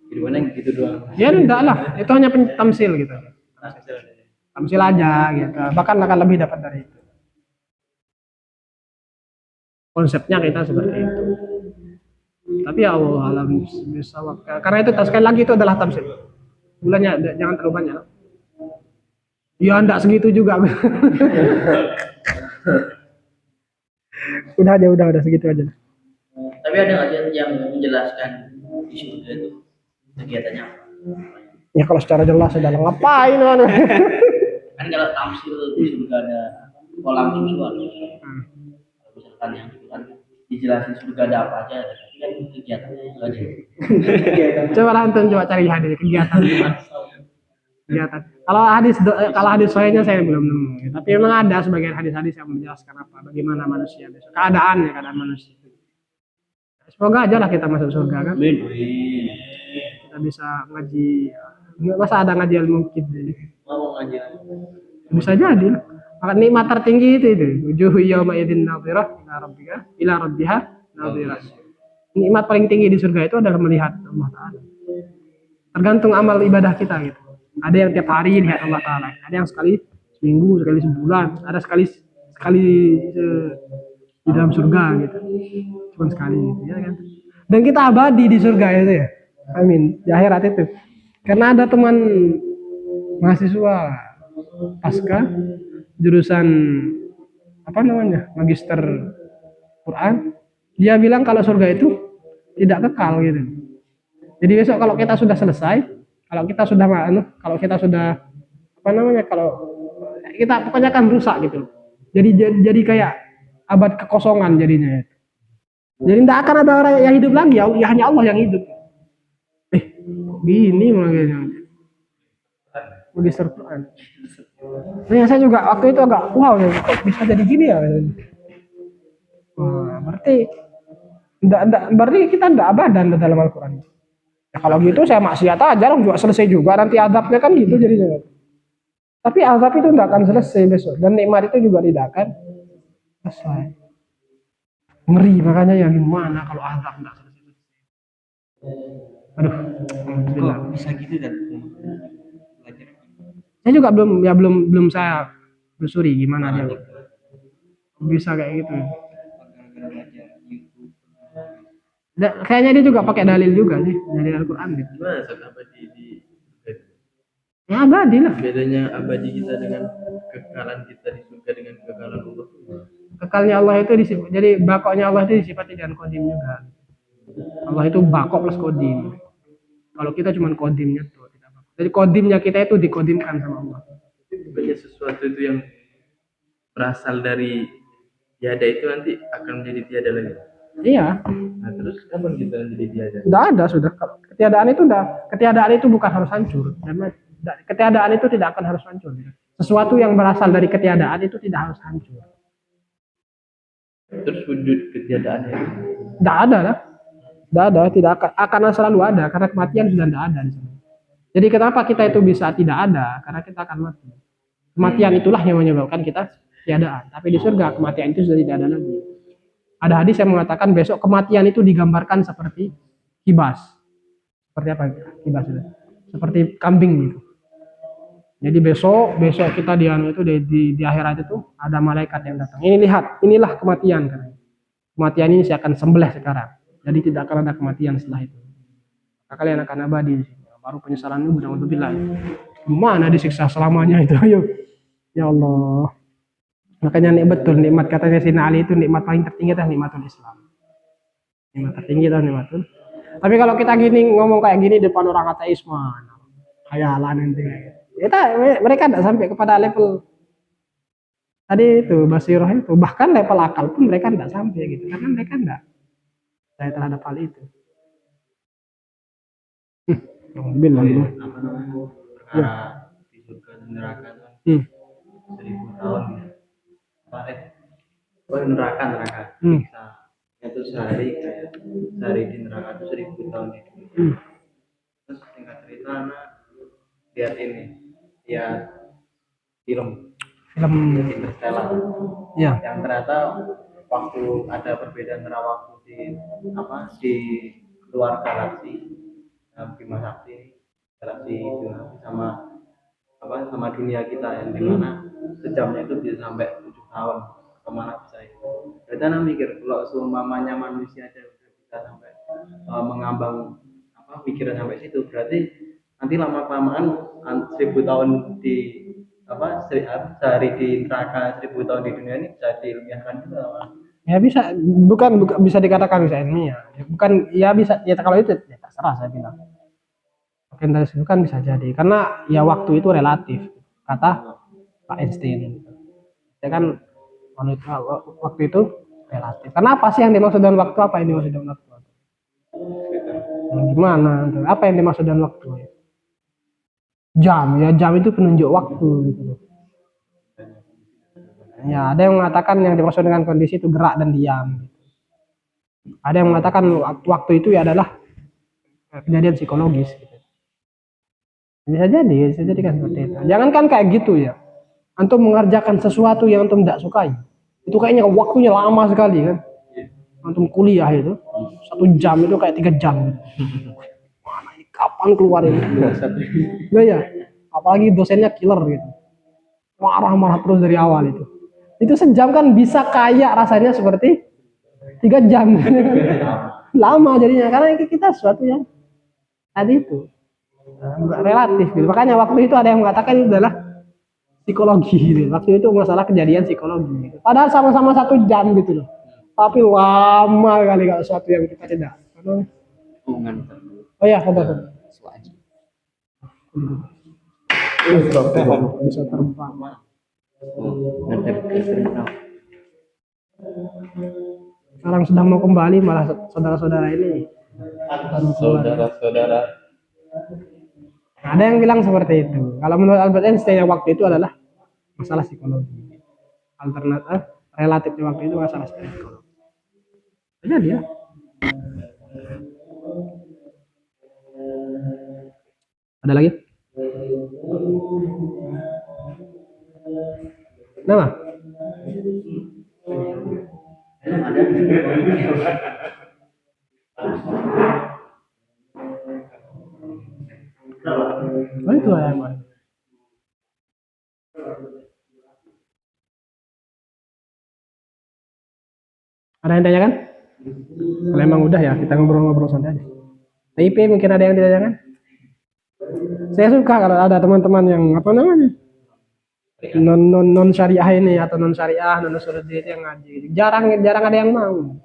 gimana yang gitu doang. Ya enggak lah, itu hanya tamsil gitu, tamsil aja gitu, bahkan akan lebih dapat dari itu. Konsepnya kita seperti itu, tapi ya Allah alam bisawab, karena itu sekali lagi itu adalah tamsil, bulannya jangan terlalu banyak ya, enggak segitu juga. udah segitu aja. Tapi ada nggak yang menjelaskan di surga itu kegiatannya apa? Ya kalau secara jelas adalah ngapain kan? Kan kalau tamsil di surga ada kolam susuan. Misalkan yang itu kan dijelasin surga ada apa aja, tapi kan kegiatannya itu aja. Coba nonton, coba cari hadis kegiatan. Kalau hadis sahihnya saya belum nemu, tapi memang ada sebagian hadis-hadis yang menjelaskan bagaimana manusia besok, keadaan manusia. Semoga aja lah kita masuk surga kan. Kita bisa ngaji, masa ada ngaji ilmu Mau ngaji bisa jadi. Maka nikmat tertinggi itu wujuhu yauma idzin nadhirah ila rabbiha nadhirah. Nikmat paling tinggi di surga itu adalah melihat Allah Ta'ala. Tergantung amal ibadah kita gitu. Ada yang tiap hari lihat Allah Ta'ala, ada yang sekali seminggu, sekali sebulan, ada sekali di dalam surga gitu, cuma sekali gitu ya kan. Dan kita abadi di surga itu ya, amin, di akhirat itu. Karena ada teman mahasiswa pasca jurusan magister Quran, dia bilang kalau surga itu tidak kekal gitu. Jadi besok kalau kita sudah selesai, kalau kita sudah apa namanya, kalau kita pokoknya kan rusak gitu. Jadi kayak abad kekosongan jadinya. Jadi tidak akan ada orang yang hidup lagi, ya hanya Allah yang hidup. Kok gini makanya magister Quran. Nah, saya juga waktu itu agak wow ya, kok bisa jadi gini ya. Wah, berarti kita tidak abadan dalam Al-Quran. Ya, kalau gitu saya maksiat aja dong, juga selesai juga nanti azabnya kan gitu jadinya. Tapi azab itu tidak akan selesai besok, dan nikmat itu juga tidak akan selesai. Ngeri makanya ya, gimana kalau azab tidak selesai. Aduh, Kok bisa gitu dan belajar saya juga belum saya telusuri gimana dia bisa kayak gitu. gara-gara belajar YouTube. Kayaknya dia juga pakai dalil juga sih dari Al-Quran gitu. Gimana saat abadi di Ya abadi lah. bedanya abadi kita dengan kekekalan kita di surga dengan kekekalan Allah? Kekalnya Allah itu jadi bakoknya Allah itu disifati dengan kodim juga. Allah itu bakok plus kodim. Kalau kita cuma kodimnya tuh tidak bakok. Jadi kodimnya kita itu dikodimkan sama Allah. Banyak sesuatu itu yang berasal dari tiada itu nanti akan menjadi tiada lagi. Iya. Nah terus kapan kita menjadi tiada? Udah ada sudah. Ketiadaan itu bukan harus hancur. Ketiadaan itu tidak akan harus hancur. Sesuatu yang berasal dari ketiadaan itu tidak harus hancur. Terus wujud ketiadaannya Tidak ada lah. Tidak ada, tidak akan selalu ada karena kematian sudah tidak ada di sana. Jadi kenapa kita itu bisa tidak ada? Karena kita akan mati. Kematian itulah yang menyebabkan kita tiadaan. Tapi di surga kematian itu sudah tidak ada lagi. Ada hadis yang mengatakan besok kematian itu digambarkan seperti kibas. Seperti apa kibas itu? Seperti kambing gitu. Jadi besok kita di akhirat itu ada malaikat yang datang. Ini lihat, inilah kematian kan. Kematian ini saya akan sembelih sekarang. Jadi tidak akan ada kematian setelah itu. Maka kalian akan abadi di sini. Baru penyesalan itu alhamdulillah. Gimana disiksa selamanya itu? Ayo. Ya Allah. Makanya betul nikmat katanya Sina Ali itu nikmat paling tertinggi adalah nikmatul Islam. Nikmat tertinggi adalah nikmatul. Tapi kalau kita gini ngomong kayak gini depan orang ateis mana? Khayalan nanti. Mereka tidak sampai kepada level tadi itu basiroh itu, bahkan level akal pun mereka tidak sampai gitu karena mereka tidak saya terhadap hal itu. Alhamdulillah. apa namanya perkara di surga dan neraka kan 1000 tahun neraka bisa itu sehari di neraka itu 1000 tahun di dunia. Terus singkat cerita anak lihat film Interstellar Ya. yang ternyata waktu ada perbedaan waktu di luar galaksi Bima Sakti galaksi sama dunia kita yang dimana sejamnya itu bisa sampai 7 tahun kemana bisa itu. Jadi anak mikir kalau seumpamanya manusia aja udah bisa sampai mengambang pikiran sampai situ, berarti nanti lama kelamaan 1000 tahun di sehari di neraka 1000 tahun di dunia ini bisa diilmiahkan juga. Ya bisa, bukan bisa dikatakan bisa ilmiah. Bukan ya bisa ya kalau itu ya terserah saya bilang. Mungkin dari situ kan bisa jadi karena ya waktu itu relatif kata Pak Einstein. Ya kan waktu itu relatif. Karena apa sih yang dimaksud dengan waktu? Apa yang dimaksud dengan waktu? Nah, gimana? Apa yang dimaksud dengan waktu? Jam itu penunjuk waktu gitu. Ya, ada yang mengatakan yang dimaksud dengan kondisi itu gerak dan diam. Ada yang mengatakan waktu itu ya adalah kejadian psikologis. Gitu. Bisa jadi kan seperti itu. Jangankan kayak gitu ya. Antum mengerjakan sesuatu yang antum tidak sukai, itu kayaknya waktunya lama sekali kan. Antum kuliah itu 1 jam itu kayak 3 jam. Mana kapan keluar ini? Nah ya, apalagi dosennya killer gitu. Marah-marah terus dari awal itu. Itu sejam kan bisa kayak rasanya seperti 3 jam. Lama jadinya karena kita sesuatu yang tadi itu relatif gitu. Makanya waktu itu ada yang mengatakan itu adalah psikologi gitu. Waktu itu masalah kejadian psikologi gitu. Padahal sama-sama 1 jam gitu loh. Tapi lama kali kalau sesuatu yang kita tidak. Oh ya, ada. bisa terbang. Sekarang sedang mau kembali malah saudara-saudara ini baru keluar. Saudara-saudara. Ada yang bilang seperti itu. Kalau menurut Albert Einstein yang waktu itu adalah masalah psikologi. Alternatif relatifnya waktu itu masalah psikologi. Jadi ya. Ada lagi? Nama? Oh itu ada yang mana? Ada yang tanyakan? Kalau emang udah ya kita ngobrol-ngobrol santai aja. TIP mungkin ada yang ditanyakan? Saya suka kalau ada teman-teman yang apa namanya non syariah ini atau non syariah non usuludin yang ngaji. Jarang ada yang mau.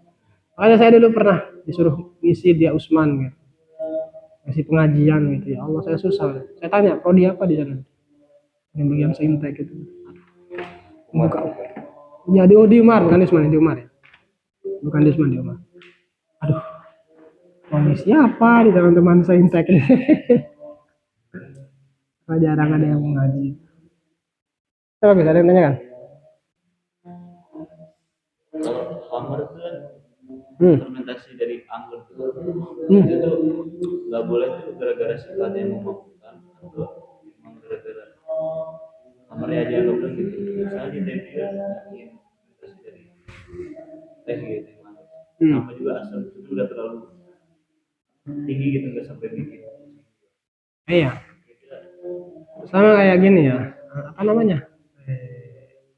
Makanya saya dulu pernah disuruh ngisi dia Usman gitu. Ngisi pengajian gitu ya Allah saya susah. Saya tanya prodi apa di sana? Yang bagian saintek gitu. Buka. Ya di Umar bukan di Usman di Umar ya. Bukan di Usman di Umar. Aduh. Mau siapa di teman-teman saintek ini? Jarang ada yang mengaji. Coba bisa ada yang tanya kan? Kalau khamar itu kan fermentasi dari anggur itu tuh nggak boleh tuh gara-gara sifat yang memabukkan atau memang gara-gara kamarnya aja nggak boleh gitu. Misalnya di tempe kan fermentasi dari teh gitu gimana? Sama juga asam itu udah terlalu tinggi gitu nggak sampai bikin. Iya. Sama kayak gini ya. Apa namanya?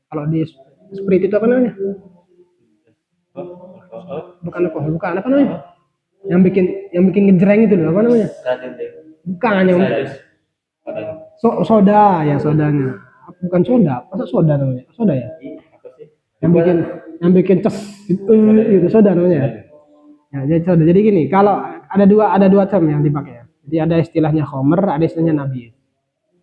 Kalau di spirit itu apa namanya? Bukan apa namanya? Yang bikin ngejreng itu loh, apa namanya? Bukan yang soda ya sodanya. Bukan soda, masa soda namanya? Soda ya? Yang bikin ces gitu soda namanya. Ya, jadi soda. Jadi gini, kalau ada dua term yang dipakai. Jadi ada istilahnya khomer, ada istilahnya nabi.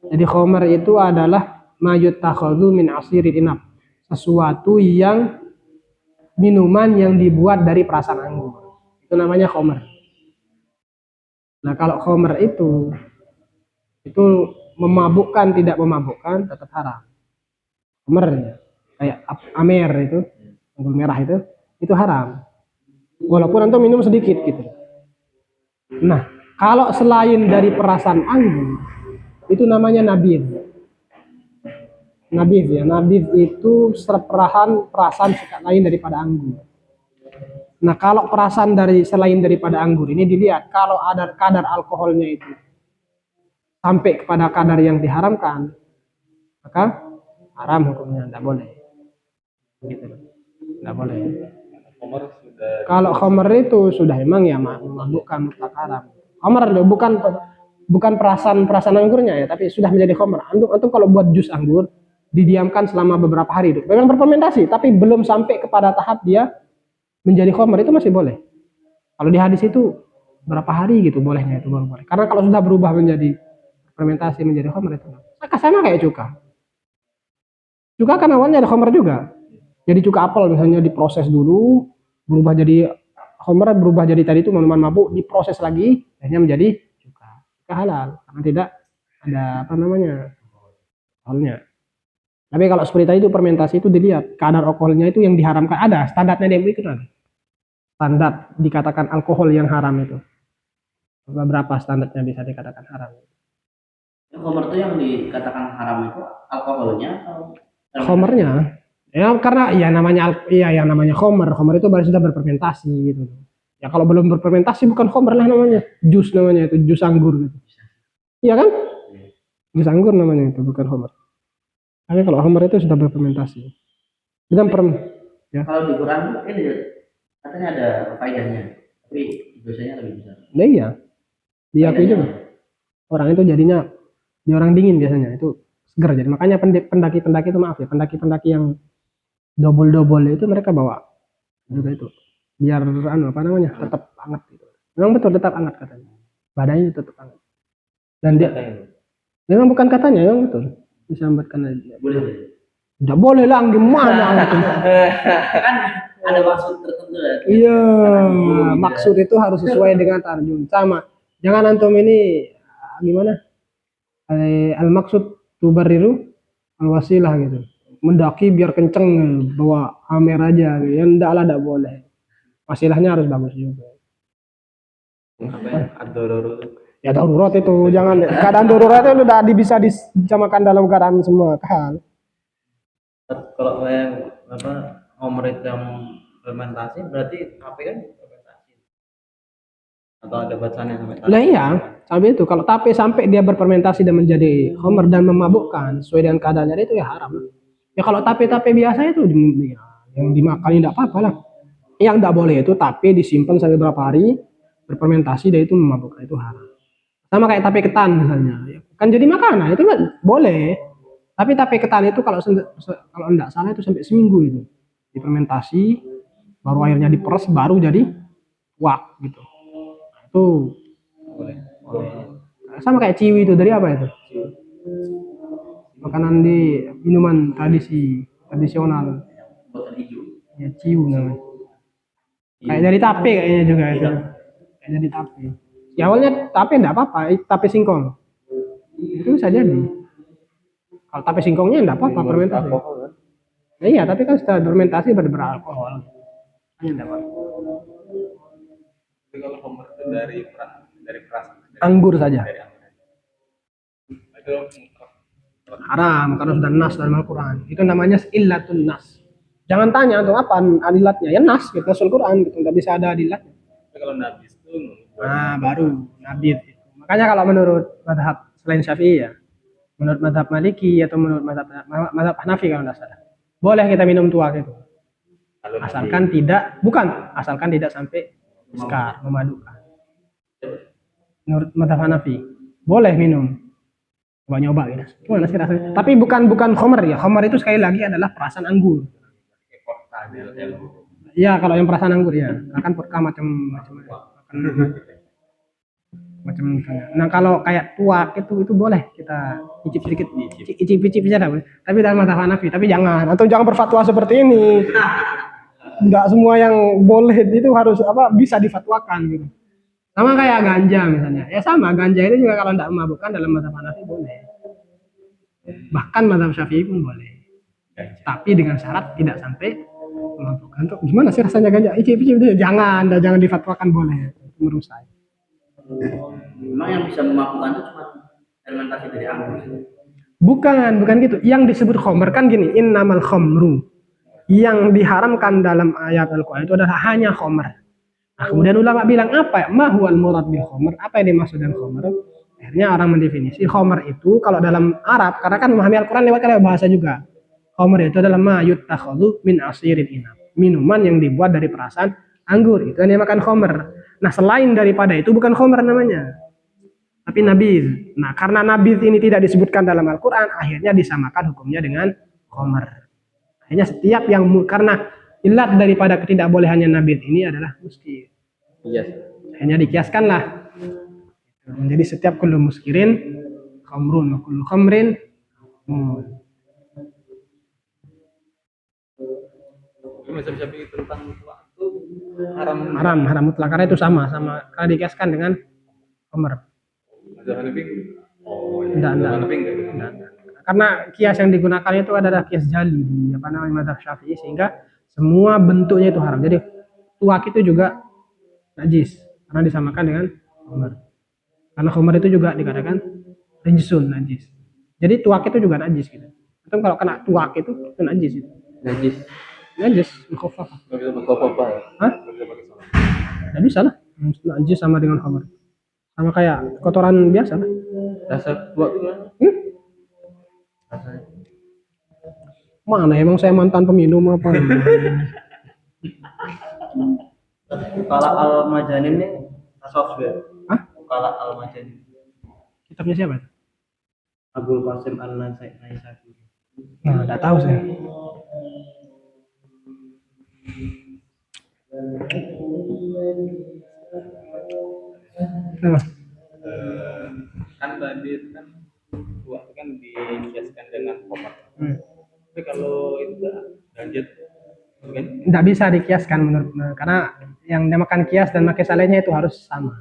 Jadi khomer itu adalah mayut takhadhu min asirin inab. Sesuatu yang minuman yang dibuat dari perasan anggur. Itu namanya khomer. Nah, kalau khomer itu memabukkan tidak memabukkan tetap haram. Khomer ya. Kayak amer itu, anggur merah itu haram. Walaupun antum minum sedikit gitu. Nah, kalau selain dari perasan anggur itu namanya nabid. Nabid ya, nabid itu perasan lain daripada anggur. Nah, kalau perasan selain daripada anggur ini dilihat kalau ada kadar alkoholnya itu sampai kepada kadar yang diharamkan, maka haram hukumnya, tidak boleh. Gitu. Tidak boleh. Kalau khamar itu sudah emang ya bukan mutlak haram. Khamar bukan perasan anggurnya ya, tapi sudah menjadi khamar. Antum kalau buat jus anggur didiamkan selama beberapa hari itu memang berfermentasi, tapi belum sampai kepada tahap dia menjadi khamar itu masih boleh. Kalau di hadis itu berapa hari gitu bolehnya itu baru boleh. Karena kalau sudah berubah menjadi fermentasi menjadi khamar itu sama kayak cuka. Cuka kan awalnya ada khamar juga. Jadi cuka apel misalnya diproses dulu berubah jadi khamar, berubah jadi tadi itu minuman mabuk, diproses lagi akhirnya menjadi cuka. Cuka halal karena tidak ada apa namanya alkoholnya. Tapi kalau seperti tadi itu fermentasi itu dilihat kadar alkoholnya itu yang diharamkan ada standarnya dia ikut ada. Standar dikatakan alkohol yang haram itu. Berapa standarnya bisa dikatakan haram? Khamar itu yang dikatakan haram itu alkoholnya atau khamarnya? Ya karena ya namanya khamar itu baru sudah berfermentasi gitu. Ya kalau belum berfermentasi bukan khamar lah namanya, jus namanya itu, jus anggur gitu. Iya kan? Jus anggur namanya itu bukan khamar. Tapi kalau khamar itu sudah berfermentasi. Kita ya. Kalau di Quran ini katanya ada faedahnya, tapi dosanya lebih besar. Nah, iya. Diakui juga. Orang itu jadinya dia orang dingin biasanya itu segar jadi. Makanya pendaki-pendaki itu maaf ya, pendaki-pendaki yang double itu mereka bawa juga itu. Biar apa namanya? Tetap hangat gitu. Memang betul tetap hangat katanya. Badannya tetap hangat. Dan dia Memang bukan katanya, memang betul. Disambatkan aja. Boleh. Tidak boleh lah, gimana gitu. Kan ada maksud tertentu ya. Iya, maksud itu harus sesuai dengan tarjum. Sama. Jangan antum ini gimana? Al-maksud tubariru al-wasilah gitu. Mendaki biar kenceng bawa amer aja. Ya enggak lah, enggak boleh. Wasilahnya harus bagus juga. Apa ya? Ad-dororo. Ya darurat itu, jangan keadaan darurat itu udah bisa disamakan dalam keadaan semua kan. Kalau yang apa Homer yang fermentasi berarti tape kan fermentasi atau ada bacanya sampai tape? Nah iya, sampai itu kalau tape sampai dia berfermentasi dan menjadi homer dan memabukkan sesuai dengan keadaannya itu ya haram. Ya kalau tape-tape biasa itu ya, yang dimakan tidak apa-apa lah. Yang tidak boleh itu tape disimpan sampai berapa hari berfermentasi dan itu memabukkan, itu haram. Sama kayak tape ketan misalnya, kan jadi makanan itu kan boleh. Tapi tape ketan itu kalau enggak salah itu sampai seminggu itu difermentasi, baru airnya diperes baru jadi wak gitu. Nah, itu Boleh. Boleh. sama kayak ciwi itu, dari apa itu? Makanan di minuman tradisional. Botol hijau. Ya ciu namanya. Kayak dari tape kayaknya juga itu. Kayak dari tape. Ya awalnya tape enggak apa-apa, tape singkong. Itu bisa jadi. Kalau tape singkongnya enggak apa-apa fermentasi. Alkohol kan? Nah, iya, tapi kan setelah fermentasi beralkohol. Hanya enggak apa-apa. Tapi kalau Homer itu dari perasa Anggur saja. dari anggur. Itu Haram karena sudah nas dalam Al-Quran. Itu namanya illatun nas. Jangan tanya untuk apa adilatnya. Ya nas gitu, nasul Quran gitu. Enggak bisa ada adilatnya. tapi kalau nabis itu Nah, baru nabit itu. Makanya kalau menurut madhab selain Syafi'i ya, menurut madhab Maliki atau menurut madhab Hanafi kalau nggak salah, boleh kita minum tuak itu. kalau Asalkan tidak sampai iskar, memadukan. Menurut madhab Hanafi, boleh minum. Coba-nyoba gitu. Gimana sih rasanya? Tapi bukan khamar ya. Khamar itu sekali lagi adalah perasaan anggur. Iya, kalau yang perasaan anggur ya. Akan vodka macam nah kalau kayak tuak itu boleh kita icip sedikit, icip saja boleh. Tapi dalam mazhab Hanafi, tapi jangan berfatwa seperti ini. Enggak semua yang boleh itu harus bisa difatwakan gitu. Sama kayak ganja misalnya. Ya sama, ganja itu juga kalau tidak memabukkan dalam mazhab Hanafi boleh. Bahkan mazhab Syafi'i pun boleh. Tapi dengan syarat tidak sampai memabukkan. Tuh gimana sih rasanya ganja? Icip itu jangan difatwakan boleh. Itu merusak. Memang yang bisa memabukkan itu cuma fermentasi dari anggur. Bukan gitu. Yang disebut khamr kan gini, innamal khamru. Yang diharamkan dalam ayat Al-Qur'an itu adalah hanya khamr. Nah, kemudian ulama bilang apa ya? Mahwal murad bil khamr? Apa yang dimaksud dengan khamr? Akhirnya orang mendefinisi khamr itu kalau dalam Arab, karena kan memahami Al-Qur'an lewat bahasa juga. Khamr itu adalah ma yuttakhadhu min asirin inab. Minuman yang dibuat dari perasaan anggur. Itu yang dinamakan khamr. Nah, selain daripada itu bukan khamr namanya, tapi nabiz. Nah, karena nabiz ini tidak disebutkan dalam Al-Quran, akhirnya disamakan hukumnya dengan khamr. Akhirnya setiap yang karena ilat daripada ketidakbolehannya nabiz ini adalah muskir. Iya. Akhirnya dikiaskanlah. Jadi setiap kullu muskirin khamrun, kullu khamrin Bisa pikir tentang waktu haram. haram mutlak karena itu sama karena dikiaskan dengan khamr. Enggak. Karena kias yang digunakan itu adalah kias jali di mazhab Syafi'i, sehingga semua bentuknya itu haram. Jadi tuak itu juga najis karena disamakan dengan khamr. Karena khamr itu juga dikatakan rijsun, najis. Jadi tuak itu juga najis gitu. Itu kalau kena tuak itu najis itu. Najis mukhaffaf. Enggak bisa pakai apa ya? Hah? Enggak bisa lah. Najis sama dengan khamr. Sama kayak kotoran biasa lah. Rasa buat Mana emang saya mantan peminum apa? Kalau Al-Majanin ini software. Hah? Kalau Al-Majanin. Kitabnya siapa? Abdul Qasim An-Naisaburi. Nah, enggak tahu saya. kan tadi kan tidak bisa dikiaskan menurut, karena yang dinamakan kias dan makis alehnya itu harus sama.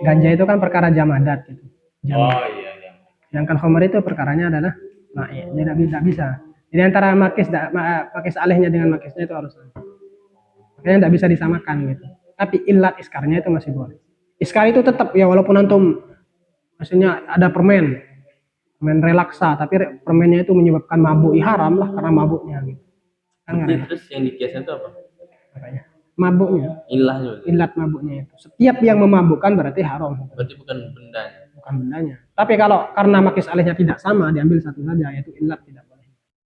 Ganja itu kan perkara jamadat gitu. Oh iya iya. Sedangkan khamar itu perkaranya adalah ma'i. Jadi tidak bisa. Jadi antara makis alehnya dengan makisnya itu harus sama. Makanya tidak bisa disamakan gitu. Tapi ilat iskarnya itu masih boleh. Iskar itu tetap ya, walaupun antum maksudnya ada permen relaksa, tapi permennya itu menyebabkan mabuk, ya haram lah karena mabuknya gitu. Kan nggak ada. Terus yang dikiasnya itu apa? Apanya? Mabuknya, Ilah juga. ilat mabuknya itu. Setiap yang memabukkan berarti haram. Berarti bukan bendanya. Bukan bendanya. Tapi kalau karena makis alehnya tidak sama, diambil satu saja, yaitu ilat, tidak boleh.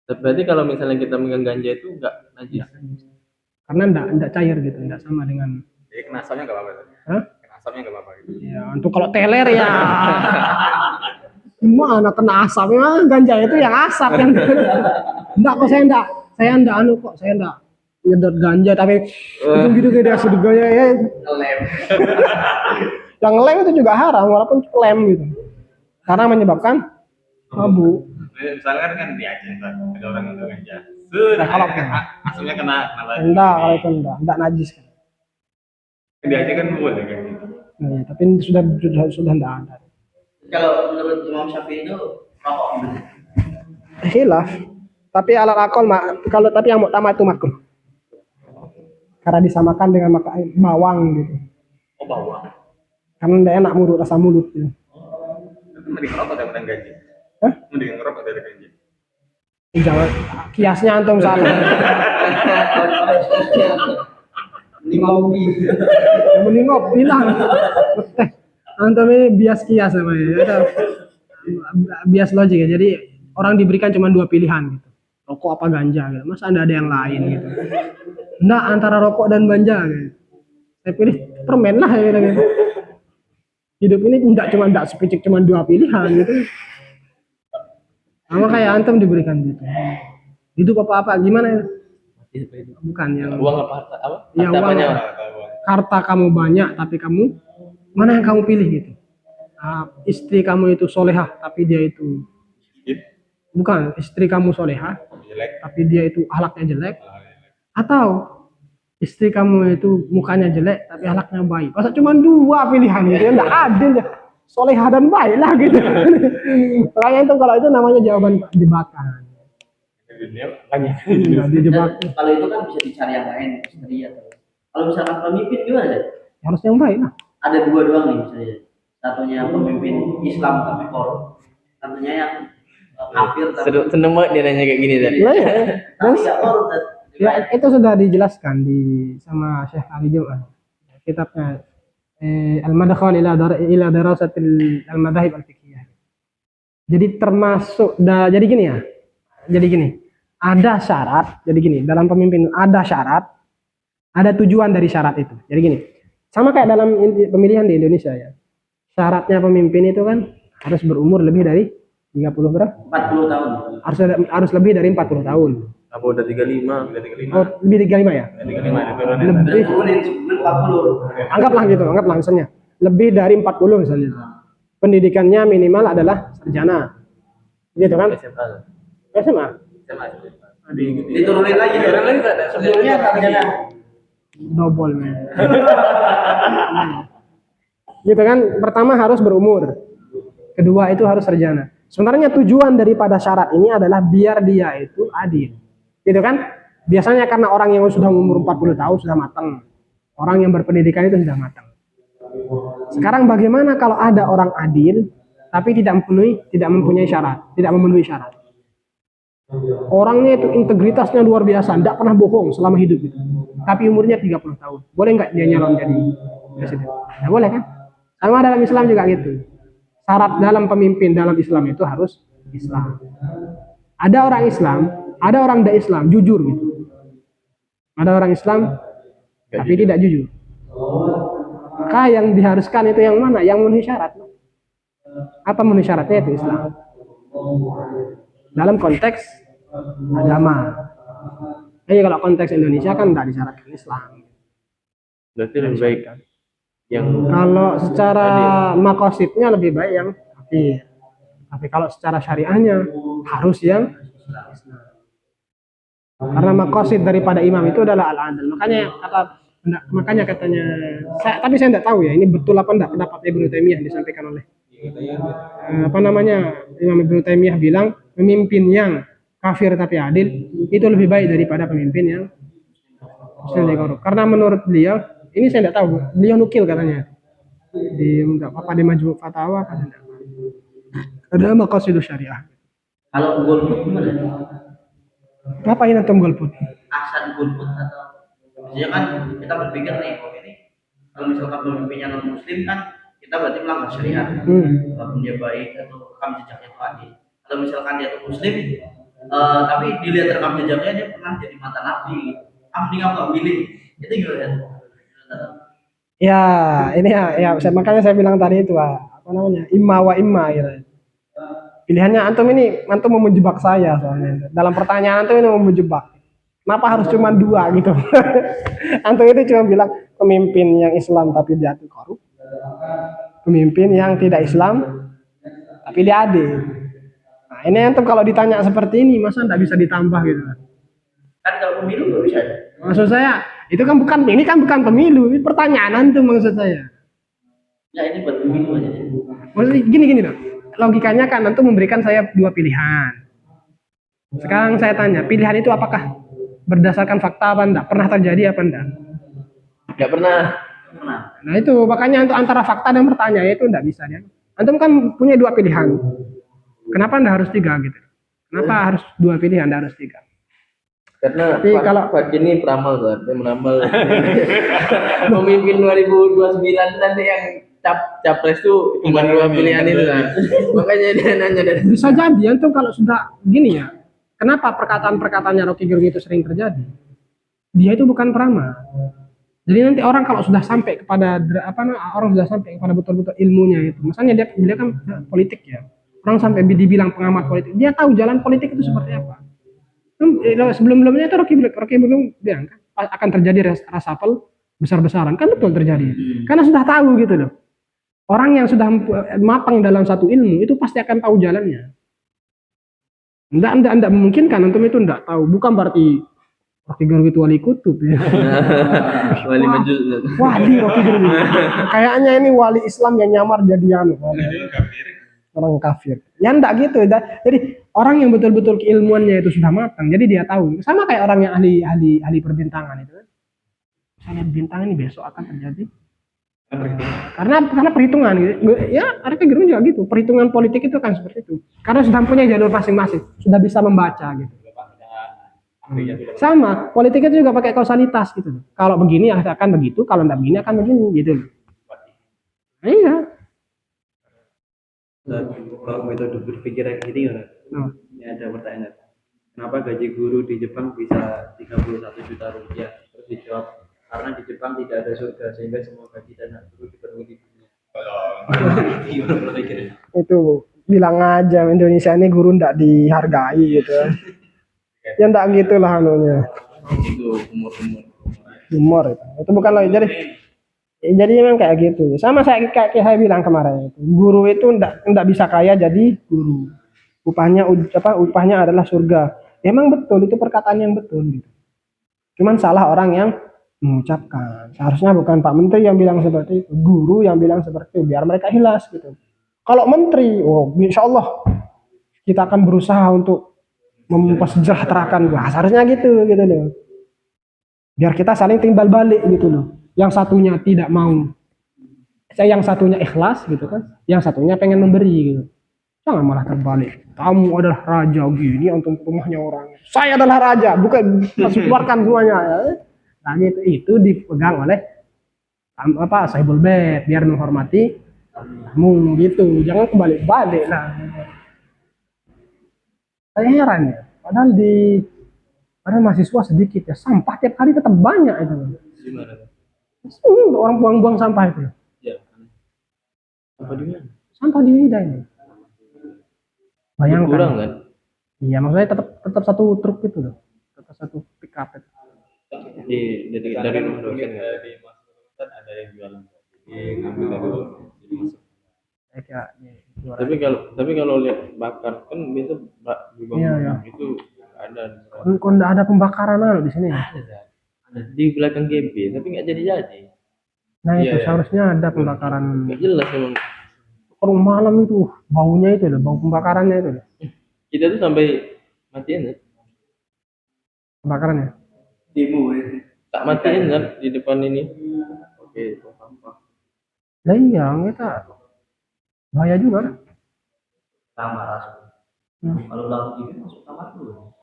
Berarti kalau misalnya kita megang ganja itu enggak najis. Karena enggak cair gitu, enggak sama dengan. Jadi kena asapnya nggak apa-apa. Hah? Kena asapnya nggak apa-apa gitu. Ya, untuk kalau teler ya. Gimana kena asapnya? Ganja itu yang asap kan. Enggak kok, saya enggak anu kok, saya enggak nyedot ganja, tapi itu gitu kayak sedeganya ya. Lem. Yang lem itu juga haram walaupun lem gitu. Karena menyebabkan mabuk. Misalnya kan di Aceh ada orang yang ganja. Sudah kalau asapnya kena lagi. Enggak, kalau itu enggak najis kan. Di Aceh kan boleh kan gitu. Nah, tapi sudah enggak ada. Kalau menurut Imam Syafi'i itu rokok gimana? Khilaf. Tapi alat akal kalau tapi yang utama itu makruh. Karena disamakan dengan bawang gitu. Oh bawang. Karena enggak enak mulut, rasa mulut gitu. Mending ngerokok daripada ganja. Hah? Mending ngerokok dari ganja. Jangan kiasnya antum salah. Ngopi. Mending ngopi lah. Teh. Antum ini bias kias namanya. Ada bias logik ya. Jadi orang diberikan cuma dua pilihan gitu. Rokok apa ganja gitu. Masa Anda ada yang lain gitu. Enggak, antara rokok dan ganja gitu. Saya pilih permen lah gitu. Hidup ini enggak sepicik cuma dua pilihan gitu. Sama kayak antum diberikan gitu. Hidup apa gimana ya? Bukan yang Uang apa harta apa? Ya, Harta uang. apanya? Harta kamu banyak tapi kamu mana yang kamu pilih gitu. Istri kamu itu solehah tapi dia itu bukan, istri kamu solehah Jelek. tapi dia itu akhlaknya jelek, atau istri kamu itu mukanya jelek tapi akhlaknya baik. Masa cuma dua pilihan gitu, enggak adil ya. Solehah dan baik lah gitu. Makanya itu kalau itu namanya jawaban jebakan. Dunia banyak. Enggak dijebak. Dan kalau itu kan bisa dicari yang lain, istri atau kalau misalkan pemimpin gimana sih? Harus yang baik lah. Ada dua doang nih misalnya. Satunya pemimpin Islam tapi korup, satunya yang kafir tapi Seneng banget dia nanya kayak gini tadi. Iya, ya. tapi Terus nggak korup. ya itu sudah dijelaskan sama Syekh Ali Jum'ah kitabnya Al-Madkhal ila darasatil al-madahib al-fiqhiyah. Jadi termasuk jadi gini ya. Jadi gini, ada syarat, jadi gini, dalam pemimpin ada syarat, ada tujuan dari syarat itu. Jadi gini, sama kayak dalam pemilihan di Indonesia ya. Syaratnya pemimpin itu kan harus berumur lebih dari 30 berapa? 40 tahun. Harus lebih dari 40 tahun. Apa udah 35? Udah 35. Oh, lebih 35 ya? 35 diturunin. Lebih. Kemudian 40. Anggaplah gitu, anggaplah misalnya. Lebih dari 40 misalnya. Pendidikannya minimal adalah sarjana. Gitu kan? SMA. SMA. SMA. Diturunin lagi. Sebelumnya sarjana. Double man. Gitu kan? Pertama harus berumur. Kedua itu harus sarjana. Sebenarnya tujuan daripada syarat ini adalah biar dia itu adil. Gitu kan? Biasanya karena orang yang sudah umur 40 tahun sudah matang. Orang yang berpendidikan itu sudah matang. Sekarang bagaimana kalau ada orang adil tapi tidak mempunyai syarat, tidak memenuhi syarat. Orangnya itu integritasnya luar biasa, tidak pernah bohong selama hidup itu. Tapi umurnya 30 tahun. Boleh nggak dia nyalon jadi presiden? Nggak boleh kan? Sama dalam Islam juga gitu. Syarat dalam pemimpin dalam Islam itu harus Islam. Ada orang Islam, ada orang tidak Islam, jujur gitu. Ada orang Islam tapi tidak jujur. Maka yang diharuskan itu yang mana? Yang memenuhi syarat. Apa memenuhi syaratnya? Itu Islam. Dalam konteks agama. Jadi kalau konteks Indonesia kan tidak disyaratkan Islam. Berarti lebih baik yang Kalau secara makosidnya lebih baik yang kafir. Tapi kalau secara syariahnya harus yang Islam. Karena maqasid daripada imam itu adalah al-adl. Makanya katanya tapi saya tidak tahu ya ini betul apa enggak pendapat Ibnu Taimiyah yang disampaikan oleh Imam Ibnu Taimiyah bilang pemimpin yang kafir tapi adil itu lebih baik daripada pemimpin yang muslim dan korup. Karena menurut beliau ini saya tidak tahu, beliau nukil katanya di di Majmu' Fatawa kan ada maqasidus syariah. Kalau golput gimana? Ngapain antum golput? Aksan golput atau biasanya kan kita berpikir nih, oh ini kalau misalkan pemimpinnya non muslim kan kita berarti melanggar syariat. Walaupun dia baik atau rekam jejaknya itu adil. Kalau misalkan dia tuh muslim, tapi dilihat rekam jejaknya dia pernah jadi mantan nabi, mending aku nggak pilih. Itu gimana? Ya, ini makanya saya bilang tadi itu apa namanya imma wa imma gitu. Pilihannya antum mau menjebak saya soalnya. Dalam pertanyaan antum ini mau menjebak. Kenapa harus cuma dua gitu? Antum itu cuma bilang pemimpin yang Islam tapi dia korup. Pemimpin yang tidak Islam tapi dia adil. Nah, ini antum kalau ditanya seperti ini masa enggak bisa ditambah gitu. Kan kalau pemilu nggak bisa. Maksud saya itu kan bukan pemilu, ini pertanyaan antum maksud saya. Ya ini buat pemilu aja. Maksudnya gini dong. Logikanya kan antum memberikan saya dua pilihan. Sekarang saya tanya, pilihan itu apakah berdasarkan fakta apa enggak? Pernah terjadi apa enggak? Nggak pernah. Nah itu makanya untuk antara fakta dan pertanyaan itu enggak bisa ya. Antum kan punya dua pilihan. Kenapa enggak harus tiga gitu? Kenapa harus dua pilihan, enggak harus tiga? Karena Tapi kalau Pak ini peramal kan, dia meramal pemimpin 2029 nanti yang capres tuh cuma dua pilihan itu kan. Makanya dia nanya dari bisa jadi antum kalau sudah gini ya. Kenapa perkataan-perkataannya Rocky Gerung itu sering terjadi? Dia itu bukan peramal. Jadi nanti orang kalau sudah sampai kepada orang sudah sampai kepada betul-betul ilmunya itu. Misalnya dia kan politik ya. Orang sampai dibilang pengamat politik, dia tahu jalan politik itu seperti apa. Sebelum-sebelumnya itu Rocky belum bilang kan akan terjadi reshuffle besar-besaran, kan betul terjadi. Karena sudah tahu gitu loh. Orang yang sudah mapang dalam satu ilmu itu pasti akan tahu jalannya. Enggak memungkinkan antum itu enggak tahu. Bukan berarti Rocky Gerung itu wali kutub ya. wali majus. Wali Rocky Gerung. Kayaknya ini wali Islam yang nyamar jadi orang kafir. Ya enggak gitu. Jadi orang yang betul-betul keilmuannya itu sudah matang, jadi dia tahu. Sama kayak orang yang ahli perbintangan itu kan. Saya lihat bintang ini besok akan terjadi. Karena perhitungan gitu. Ya, Rocky Gerung juga gitu. Perhitungan politik itu kan seperti itu. Karena sudah punya jalur masing-masing, sudah bisa membaca gitu. Sama, politik itu juga pakai kausalitas gitu. Kalau begini akan begitu, kalau enggak begini akan begini gitu. Iya. Kalau metode berpikir yang gini kan, ini ada pertanyaan. Kenapa gaji guru di Jepang bisa 31 juta rupiah? Terus dijawab, karena di Jepang tidak ada surga sehingga semua gaji dan hak guru dipenuhi di dunia. Gimana berpikirnya? Itu bilang aja Indonesia ini guru ndak dihargai gitu. Ya ndak gitulah anunya. Itu Humor itu. Itu bukan lagi jadi memang kayak gitu. Sama kayak saya bilang kemarin itu. Guru itu ndak bisa kaya jadi guru. Upahnya adalah surga. Emang betul itu perkataan yang betul gitu. Cuman salah orang yang mengucapkan. Seharusnya bukan Pak Menteri yang bilang seperti itu, guru yang bilang seperti itu biar mereka hilas gitu. Kalau menteri, insya Allah kita akan berusaha untuk mempersejahterakan. Seharusnya gitu loh. Biar kita saling timbal balik gitu loh. Yang satunya tidak mau, yang satunya ikhlas gitu kan, yang satunya pengen memberi gitu. Jangan malah terbalik. Kamu adalah raja gini untuk rumahnya orang. Saya adalah raja, bukan keluarkan semuanya. Ya. Nah gitu, itu dipegang oleh sahibul bait biar menghormati tamu gitu. Jangan kebalik-balik lah. Saya heran ya. Padahal mahasiswa sedikit ya, sampah tiap hari tetap banyak itu. gimana? Orang buang-buang sampah itu. Ya. Apa di mana? Sampah di Wida ini. Bayangkan. Kurang kan? Iya, maksudnya tetap satu truk itu loh. Tetap satu pick up itu. Dari rumah dosen kan ada yang jualan. Jadi ngambil dari Kayak tapi kalau lihat bakar kan biasa di bangunan Iya. itu ada. Kok nggak ada pembakaran di sini? Ada di belakang GB tapi nggak jadi. Nah itu Iya. seharusnya ada pembakaran. Nggak jelas emang. Kalau malam itu baunya itu loh, bau pembakarannya itu loh. Kita tuh sampai matiin ya. Pembakarannya. Demo Tak matiin kan di depan ini. Oke, itu sampah. Lah iya, kita bahaya juga. kamar asuh. Kalau ulang TV masuk kamar dulu.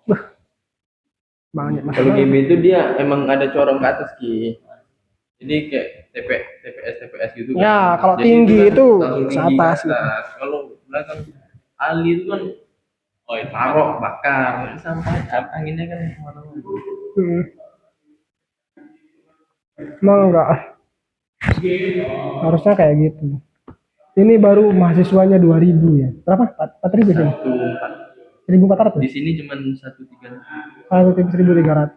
Banyak Kalau masalah. GB itu dia emang ada corong ke atas Ki. Jadi kayak TPS gitu kan. Ya, kalau Jadi tinggi kan itu langsung ke tinggi atas. Kalau belakang Ali itu kan taruh bakar sampai anginnya kan kemana-mana. Emang enggak. Harusnya kayak gitu. Ini baru mahasiswanya 2000 ya. Berapa? 4000 sih. 1400. Di sini cuma 1.3. Kalau tim 1300.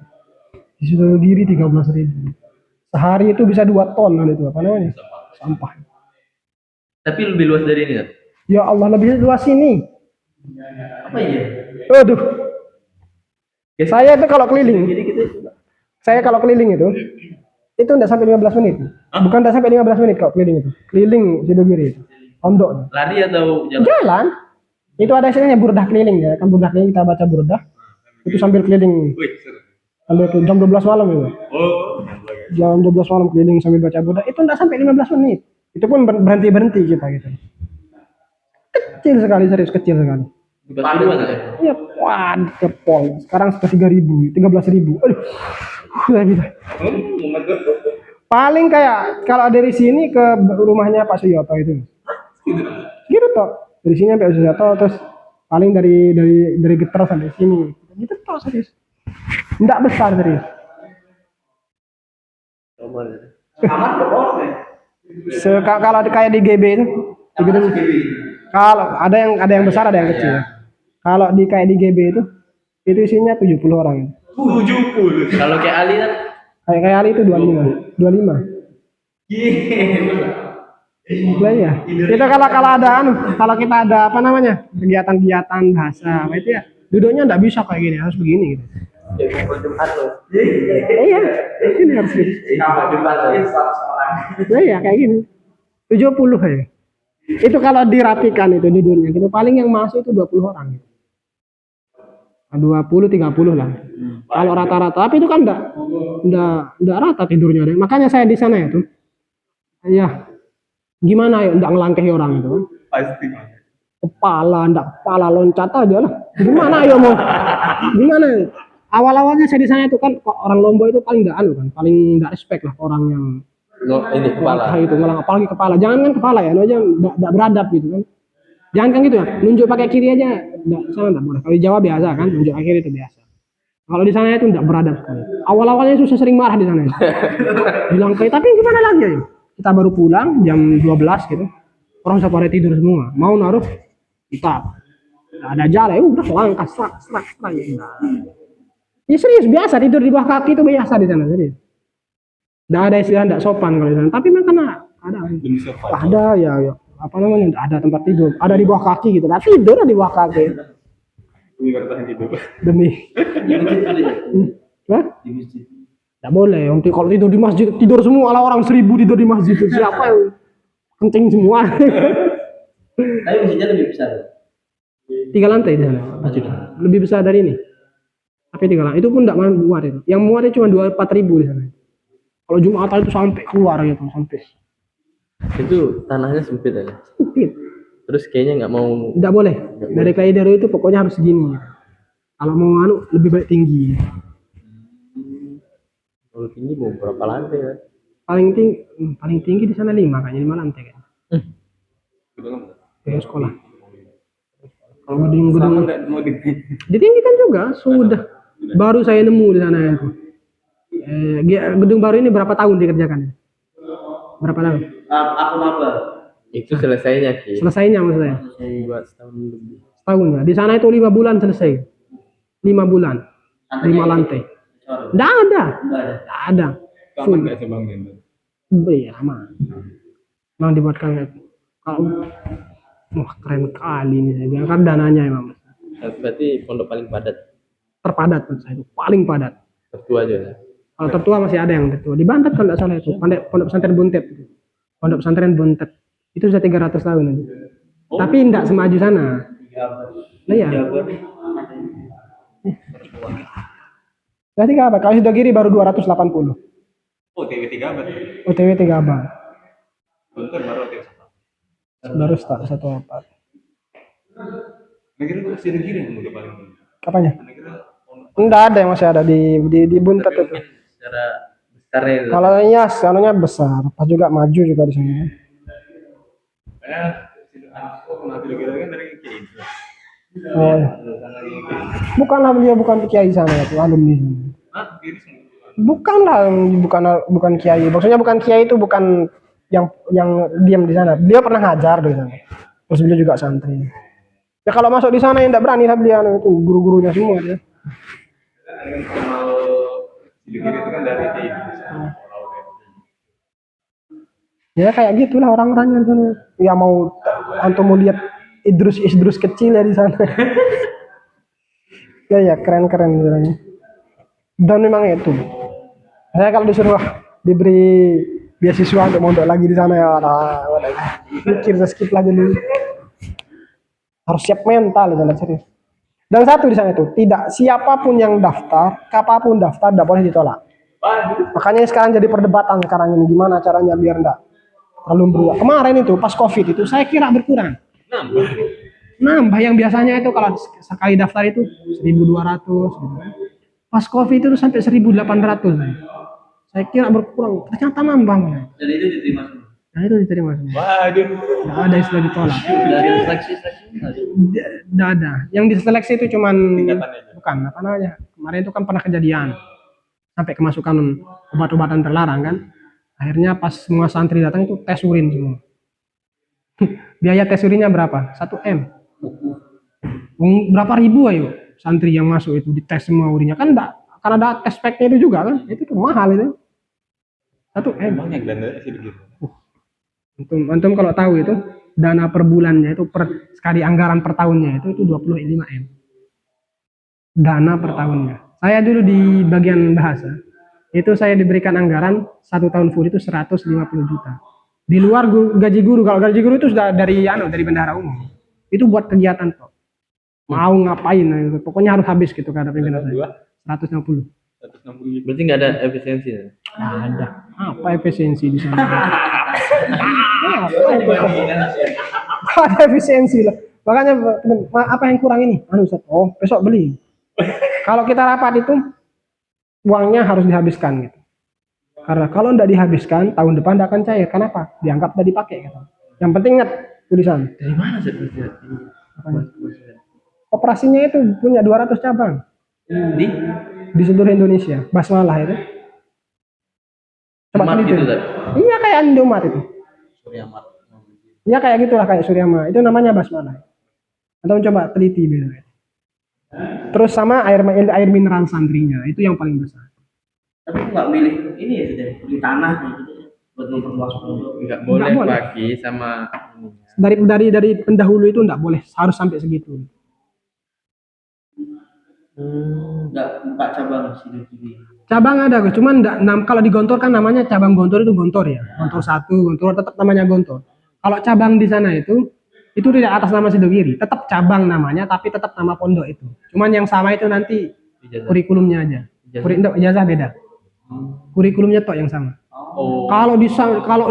Di situ diri 13.000. Sehari itu bisa 2 ton kan itu apa namanya? Sampah. Tapi lebih luas dari ini kan? Ya Allah, lebih luas ini. Apa iya? Aduh. Saya itu kalau keliling, itu enggak sampai 15 menit. Bukan enggak sampai 15 menit kalau keliling itu. Keliling Sidogiri itu. Pondok. Lari atau jalan? Jalan. Itu ada istilahnya burdah keliling ya. Kan burdah keliling kita baca burdah. Itu sambil keliling. Sambil ke jam 12 malam itu. Oh, Jam 12 malam keliling sambil baca burdah. Itu enggak sampai 15 menit. Itu pun berhenti-berhenti kita gitu. Kecil sekali, serius kecil sekali. Di Pasuruan ya? Iya, wah, ke pol. Sekarang sudah 3.000, 13.000. Aduh, udah bisa. Paling kayak kalau dari sini ke rumahnya Pak Suyoto itu. Gitu toh. Dari sini sampai Suyoto terus paling dari Geter sampai sini. Gitu toh serius. Enggak besar serius. Kamar berapa orang ya? Kalau kayak di GB itu, di gedung, kalau ada yang besar ada yang kecil. Kalau di kayak di GB itu isinya 70 orang. 70. Kalau kayak Ali kan Kayak Ali itu 25. 25. Lah ya. Kita kalau ada kalau kita ada apa namanya? Kegiatan-kegiatan bahasa, apa itu ya? Duduknya enggak bisa kayak gini, harus begini gitu. Iya, ini harus gitu. Kamar dimasukin 100 orang. Lah ya kayak gini. 70 ya. Itu kalau dirapikan itu duduknya gitu. Paling yang masuk itu 20 orang. 20 30 lah. Kalau rata-rata, tapi itu kan enggak rata tidurnya deh. Makanya saya di sana ya tuh. Ya, gimana ya enggak ngelangkahi orang itu kan. Pasti. Kepala loncat aja lah. Gimana ya mau? Gimana? Awal-awalnya saya di sana itu kan orang Lombok itu paling enggak kan, paling enggak respect lah orang yang ini kepala. itu ngelang apalagi kepala. Jangan kan kepala ya, aja enggak beradab gitu kan. Jangan kan gitu ya, nunjuk pakai kiri aja enggak sana enggak boleh. Kalau di Jawa biasa kan, nunjuk pakai kiri itu biasa. Kalau di sana itu enggak beradab sekali. Awal-awalnya susah sering marah di sana. Ya. Bilang kayak tapi gimana lagi ya? Kita baru pulang jam 12 gitu. Orang sudah pada tidur semua. Mau naruh kita ada jalan, udah langkah serak ya. Ya serius biasa tidur di bawah kaki itu biasa di sana serius. Nggak ada istilah nggak sopan kalau di sana. Tapi memang karena ada ya apa namanya ada tempat tidur, ada di bawah kaki gitu. Nah tidur di bawah kaki. Ini bertahan hidup. Demi. Hah? Di masjid. Nggak boleh. Nanti kalau tidur di masjid tidur semua ala orang 1000 tidur di masjid itu siapa yang kencing semua. Tapi masjidnya lebih besar. 3 lantai di sana masjid. Lebih besar dari ini. Tapi 3 lantai. Itu pun enggak muat itu. Yang muatnya cuma 4.000 di sana. Kalau Jumatan itu sampai keluar gitu, sampai Itu tanahnya sempit aja. sempit. Terus kayaknya nggak mau. Enggak boleh. Dari Kaidar itu pokoknya harus segini. Kalau mau lebih baik tinggi. Kalau tinggi mau berapa lantai ya? Paling tinggi di sana 5 kayaknya 5 lantai kan. Kayak sekolah. Kalau gedung Enggak mau ditinggikan juga sudah. Baru saya nemu di sana itu. Gedung baru ini berapa tahun dikerjakan? Berapa tahun? Aku maba. Itu selesainya Ki. Selesainya maksud saya. Buat setahun lebih. Setahun ya. Di sana itu 5 bulan selesai. 5 bulan. 5 lantai. Enggak ada. Enggak ada. Kamu enggak sebangin. Iya, aman. Memang dibuatkan kayak kalau wah keren kali ini saya bilang kan dananya emang. Berarti pondok paling padat. terpadat menurut saya itu paling padat. Tertua aja ya. Kalau tertua masih ada yang tertua. Di Bantet kalau nggak salah itu, pondok pesantren Buntet itu. Pondok pesantren Buntet itu sudah 300 tahun nanti. Tapi tidak semaju sana. Nah, iya. Berarti apa? Kalau Sidogiri baru 280. OTW 3 abad. OTW 3 abad. Guntur baru OTW 1. Baru start 1 abad. Negeri itu Sidogiri yang udah paling dulu. Apanya? Negeri Enggak ada yang masih ada di Buntet Tapi itu. mungkin secara besarnya itu. Kalau ya skalanya besar, pas juga maju juga di sana. Sidogiri kan dari Kiai. Oh, iya. Bukanlah beliau bukan kiai sana itu alumni. Hah? Kiri semua. Bukanlah, bukan kiai. Maksudnya bukan kiai itu bukan yang diam di sana. Beliau pernah ngajar di sana. Terus beliau juga santri. Ya kalau masuk di sana yang tidak berani lah beliau itu guru-gurunya semua dia. Kalau Sidogiri itu kan dari Kiai. Ya kayak gitulah orang-orangnya di sana. Ya mau antum mau lihat Idrus kecil ya di sana. Ya keren-keren sebenarnya. Dan memang itu. Saya kalau disuruh diberi beasiswa untuk mondok lagi di sana ya mikir skip lagi dulu. Harus siap mental di sana serius. Dan satu di sana itu, tidak siapapun yang daftar, kapanpun daftar tidak boleh ditolak. Makanya sekarang jadi perdebatan sekarang ini gimana caranya biar enggak terlalu berulang. Kemarin itu pas Covid itu saya kira berkurang. Nambah yang biasanya itu kalau sekali daftar itu 1.200 gitu. Pas Covid itu sampai 1.800. Saya kira berkurang, ternyata nambah. Dan itu diterima semua. Nah itu diterima semua. Waduh. Nggak ada istilah ditolak. Dari seleksi Nggak ada. Yang diseleksi itu cuman Tingkatannya aja. bukan apa namanya. Kemarin itu kan pernah kejadian sampai kemasukan obat-obatan terlarang kan. Akhirnya pas semua santri datang itu tes urin semua. Biaya tes urinnya berapa? 1 M. Berapa ribu ayo santri yang masuk itu dites semua urinnya kan enggak, karena ada tes packnya itu juga kan, itu tuh mahal itu 1 M. Banyak dan Sidogiri. Antum kalau tahu itu dana per bulannya itu per sekali anggaran per tahunnya itu 25 M dana per tahunnya. Saya dulu di bagian bahasa itu saya diberikan anggaran 1 tahun full itu 150 juta. Di luar gaji guru, kalau gaji guru itu sudah dari bendahara umum. Itu buat kegiatan kok. Mau ngapain, pokoknya harus habis gitu kata pimpinan saya. 160. 160 Berarti nggak ada efisiensi ya? Nggak ada. Apa efisiensi di sana? Nggak ada efisiensi lah. Makanya apa yang kurang ini? Ustaz, oh besok beli. Kalau kita rapat itu uangnya harus dihabiskan gitu. Karena kalau tidak dihabiskan tahun depan tidak akan cair. Kenapa? Dianggap tidak dipakai. Gitu. Yang penting ingat tulisan. Dari mana sih duitnya? Operasinya itu punya 200 cabang di seluruh Indonesia. Basmalah itu. Coba Mat teliti. gitu kan? Iya kayak Indomaret itu. Surya Mat. Iya kayak gitulah kayak Suryama. Itu namanya basmalah. Atau coba teliti bener. Terus sama air mineral santrinya itu yang paling besar. Tapi aku nggak milih ini ya sudah di tanah gitu buat memperluas pondok. Nggak boleh boleh. pagi sama Dari pendahulu itu enggak boleh, harus sampai segitu. Nggak buka cabang Sidogiri. Cabang ada, Gus. Cuman kalau di Gontor kan namanya cabang Gontor itu Gontor ya. Gontor 1, Gontor tetap namanya Gontor. Kalau cabang di sana itu tidak atas nama Sidogiri, tetap cabang namanya tapi tetap nama pondok itu. Cuman yang sama itu nanti ijazah. kurikulumnya aja. Ijazah beda. Kurikulumnya tok yang sama. Oh. Kalau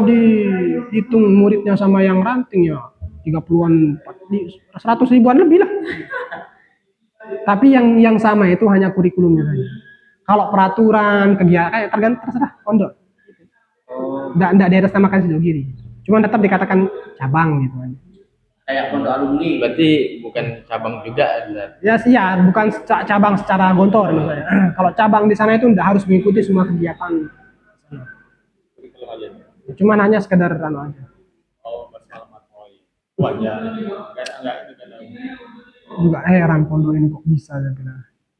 dihitung muridnya sama yang ranting ya 30-an, 100 ribuan lebih lah. Tapi yang sama itu hanya kurikulumnya saja. Kalau peraturan kegiatan tergantung terserah pondok. Enggak diatasnamakan Sidogiri. Cuma tetap dikatakan cabang gitu aja. Kayak pondok alumni. Berarti bukan cabang juga Ustaz. Ya, bukan cabang secara Gontor maksudnya. Kalau cabang di sana itu enggak harus mengikuti semua kegiatan. Cuman hanya sekedar aja. Oh, masalah matoi. Wajah. Enggak itu kan. Juga heran pondok ini kok bisa ya kira.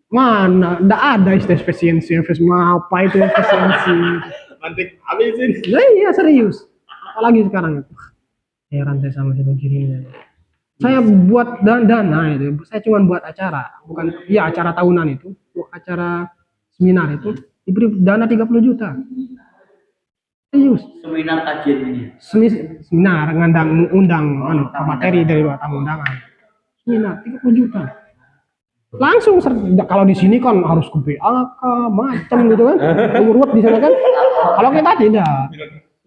Mana enggak ada istilah efisiensi, apa itu efisiensi. Nanti habisin. Lah iya serius. Apalagi sekarang itu. Heran saya sama Sidogiri ini. Saya buat dana itu, saya cuma buat acara, bukan ya acara tahunan itu. acara seminar itu diberi dana 30 juta. Serius. Seminar kajian ini. Seminar undang materi dari luar tamu undangan. Seminar 30 juta. Langsung kalau di sini kan harus ke BAK macam gitu kan. Urut di sana kan. Kalau kita tidak.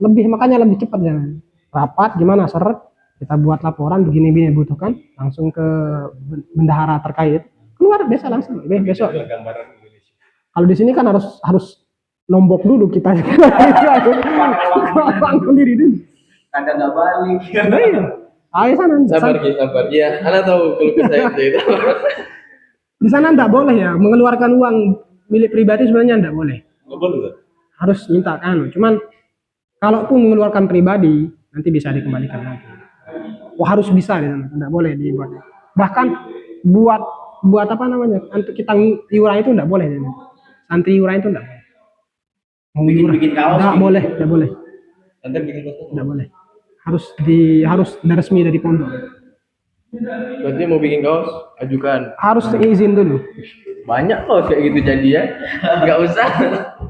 Makanya lebih cepat jangan. Rapat gimana seret kita buat laporan begini-begini butuhkan langsung ke bendahara terkait keluar biasa langsung besok. Gambaran Indonesia. Kalau di sini kan harus nombok dulu kita bangun diri dulu. Kadang nggak balik. Iya. Ayo sana. Sabar ya. Anda tahu kalau saya itu. Di sana enggak boleh ya mengeluarkan uang milik pribadi sebenarnya enggak boleh. Nggak boleh tuh. Harus minta kan. Cuman kalaupun mengeluarkan pribadi nanti bisa dikembalikan lagi. Wah, harus bisa di sana, enggak boleh dibuat. Bahkan buat apa namanya? Untuk kita iuran itu enggak boleh. Santri iuran itu enggak boleh. Mau Bikin kaos. enggak boleh, enggak boleh. Nanti bikin kostum. Enggak boleh. Harus resmi dari pondok. Berarti mau bikin kaos, ajukan. Harus izin dulu. Banyak kaos kayak gitu jadi ya. Nggak usah.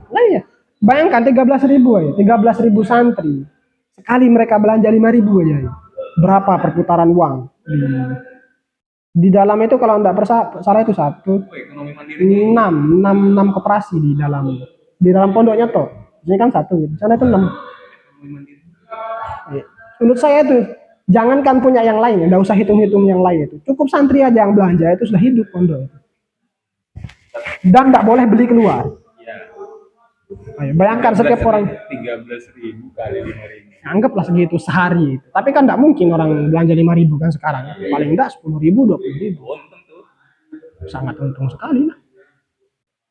Nah ya, bayangkan 13.000 aja, 13.000 santri. Sekali mereka belanja 5.000 aja. Ya. Berapa perputaran uang? Di dalam itu kalau enggak salah itu Ekonomi mandiri. 6 koperasi di dalam pondoknya toh. Ini kan 1 gitu. Sana itu 6. Ya. Menurut saya itu jangankan punya yang lain, enggak usah hitung-hitung yang lain itu. Cukup santri aja yang belanja itu sudah hidup pondok itu. Dan enggak boleh beli keluar. Iya. Ayo, bayangkan setiap orang 13.000 kali 5.000. anggaplah segitu sehari. Tapi kan enggak mungkin orang belanja 5.000 kan sekarang. Paling enggak 10.000, 20.000. Untung tuh. Sangat untung sekali lah.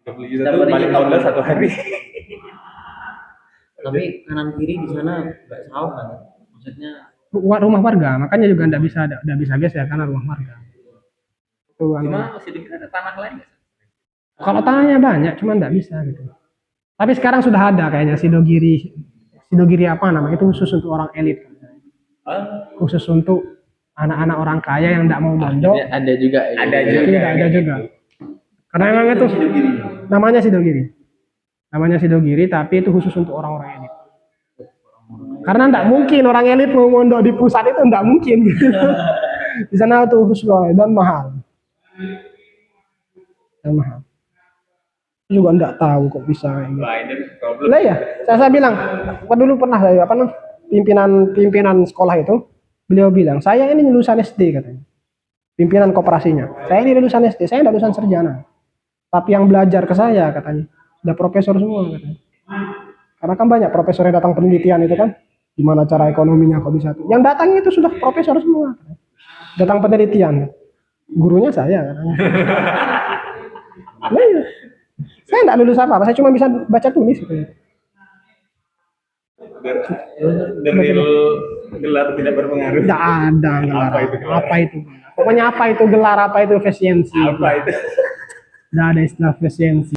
30 juta tuh paling modal 1 hari. Tapi kanan kiri di sana nggak tahu kan. Maksudnya Rumah warga, makanya juga enggak bisa geser karena rumah warga. Itu Cuma masih dikira ada tanah lain nggak? kalau tanahnya banyak, cuma enggak bisa gitu. Tapi sekarang sudah ada kayaknya Sidogiri apa namanya itu khusus untuk orang elit. Khusus untuk anak-anak orang kaya yang enggak mau mondok. ada juga. Ada juga. Tidak ada juga. Karena memang itu namanya Sidogiri, tapi itu khusus untuk orang-orang elit. Karena enggak mungkin orang elit mau mondok di pusat itu enggak mungkin. Di sana tuh khusus dan mahal. Juga enggak tahu kok bisa kayak gitu. Wah, ini problem. Lah ya, saya bilang, dulu pernah saya pimpinan sekolah itu, beliau bilang, saya ini lulusan SD katanya. Pimpinan koperasinya. Saya ini lulusan SD, saya enggak lulusan sarjana. Tapi yang belajar ke saya katanya, udah profesor semua katanya. Karena kan banyak profesor yang datang penelitian itu kan, gimana cara ekonominya kok bisa tuh. Yang datang itu sudah profesor semua. Katanya. Datang penelitian. Gurunya saya katanya. Nah, iya. Saya enggak lulus apa-apa, saya cuma bisa baca tulis gitu. The real gelar tidak berpengaruh. Tidak ada gelar. Apa itu gelar? Apa itu? Pokoknya apa itu gelar, apa itu efisiensi. Apa itu? Tidak ada istilah efisiensi.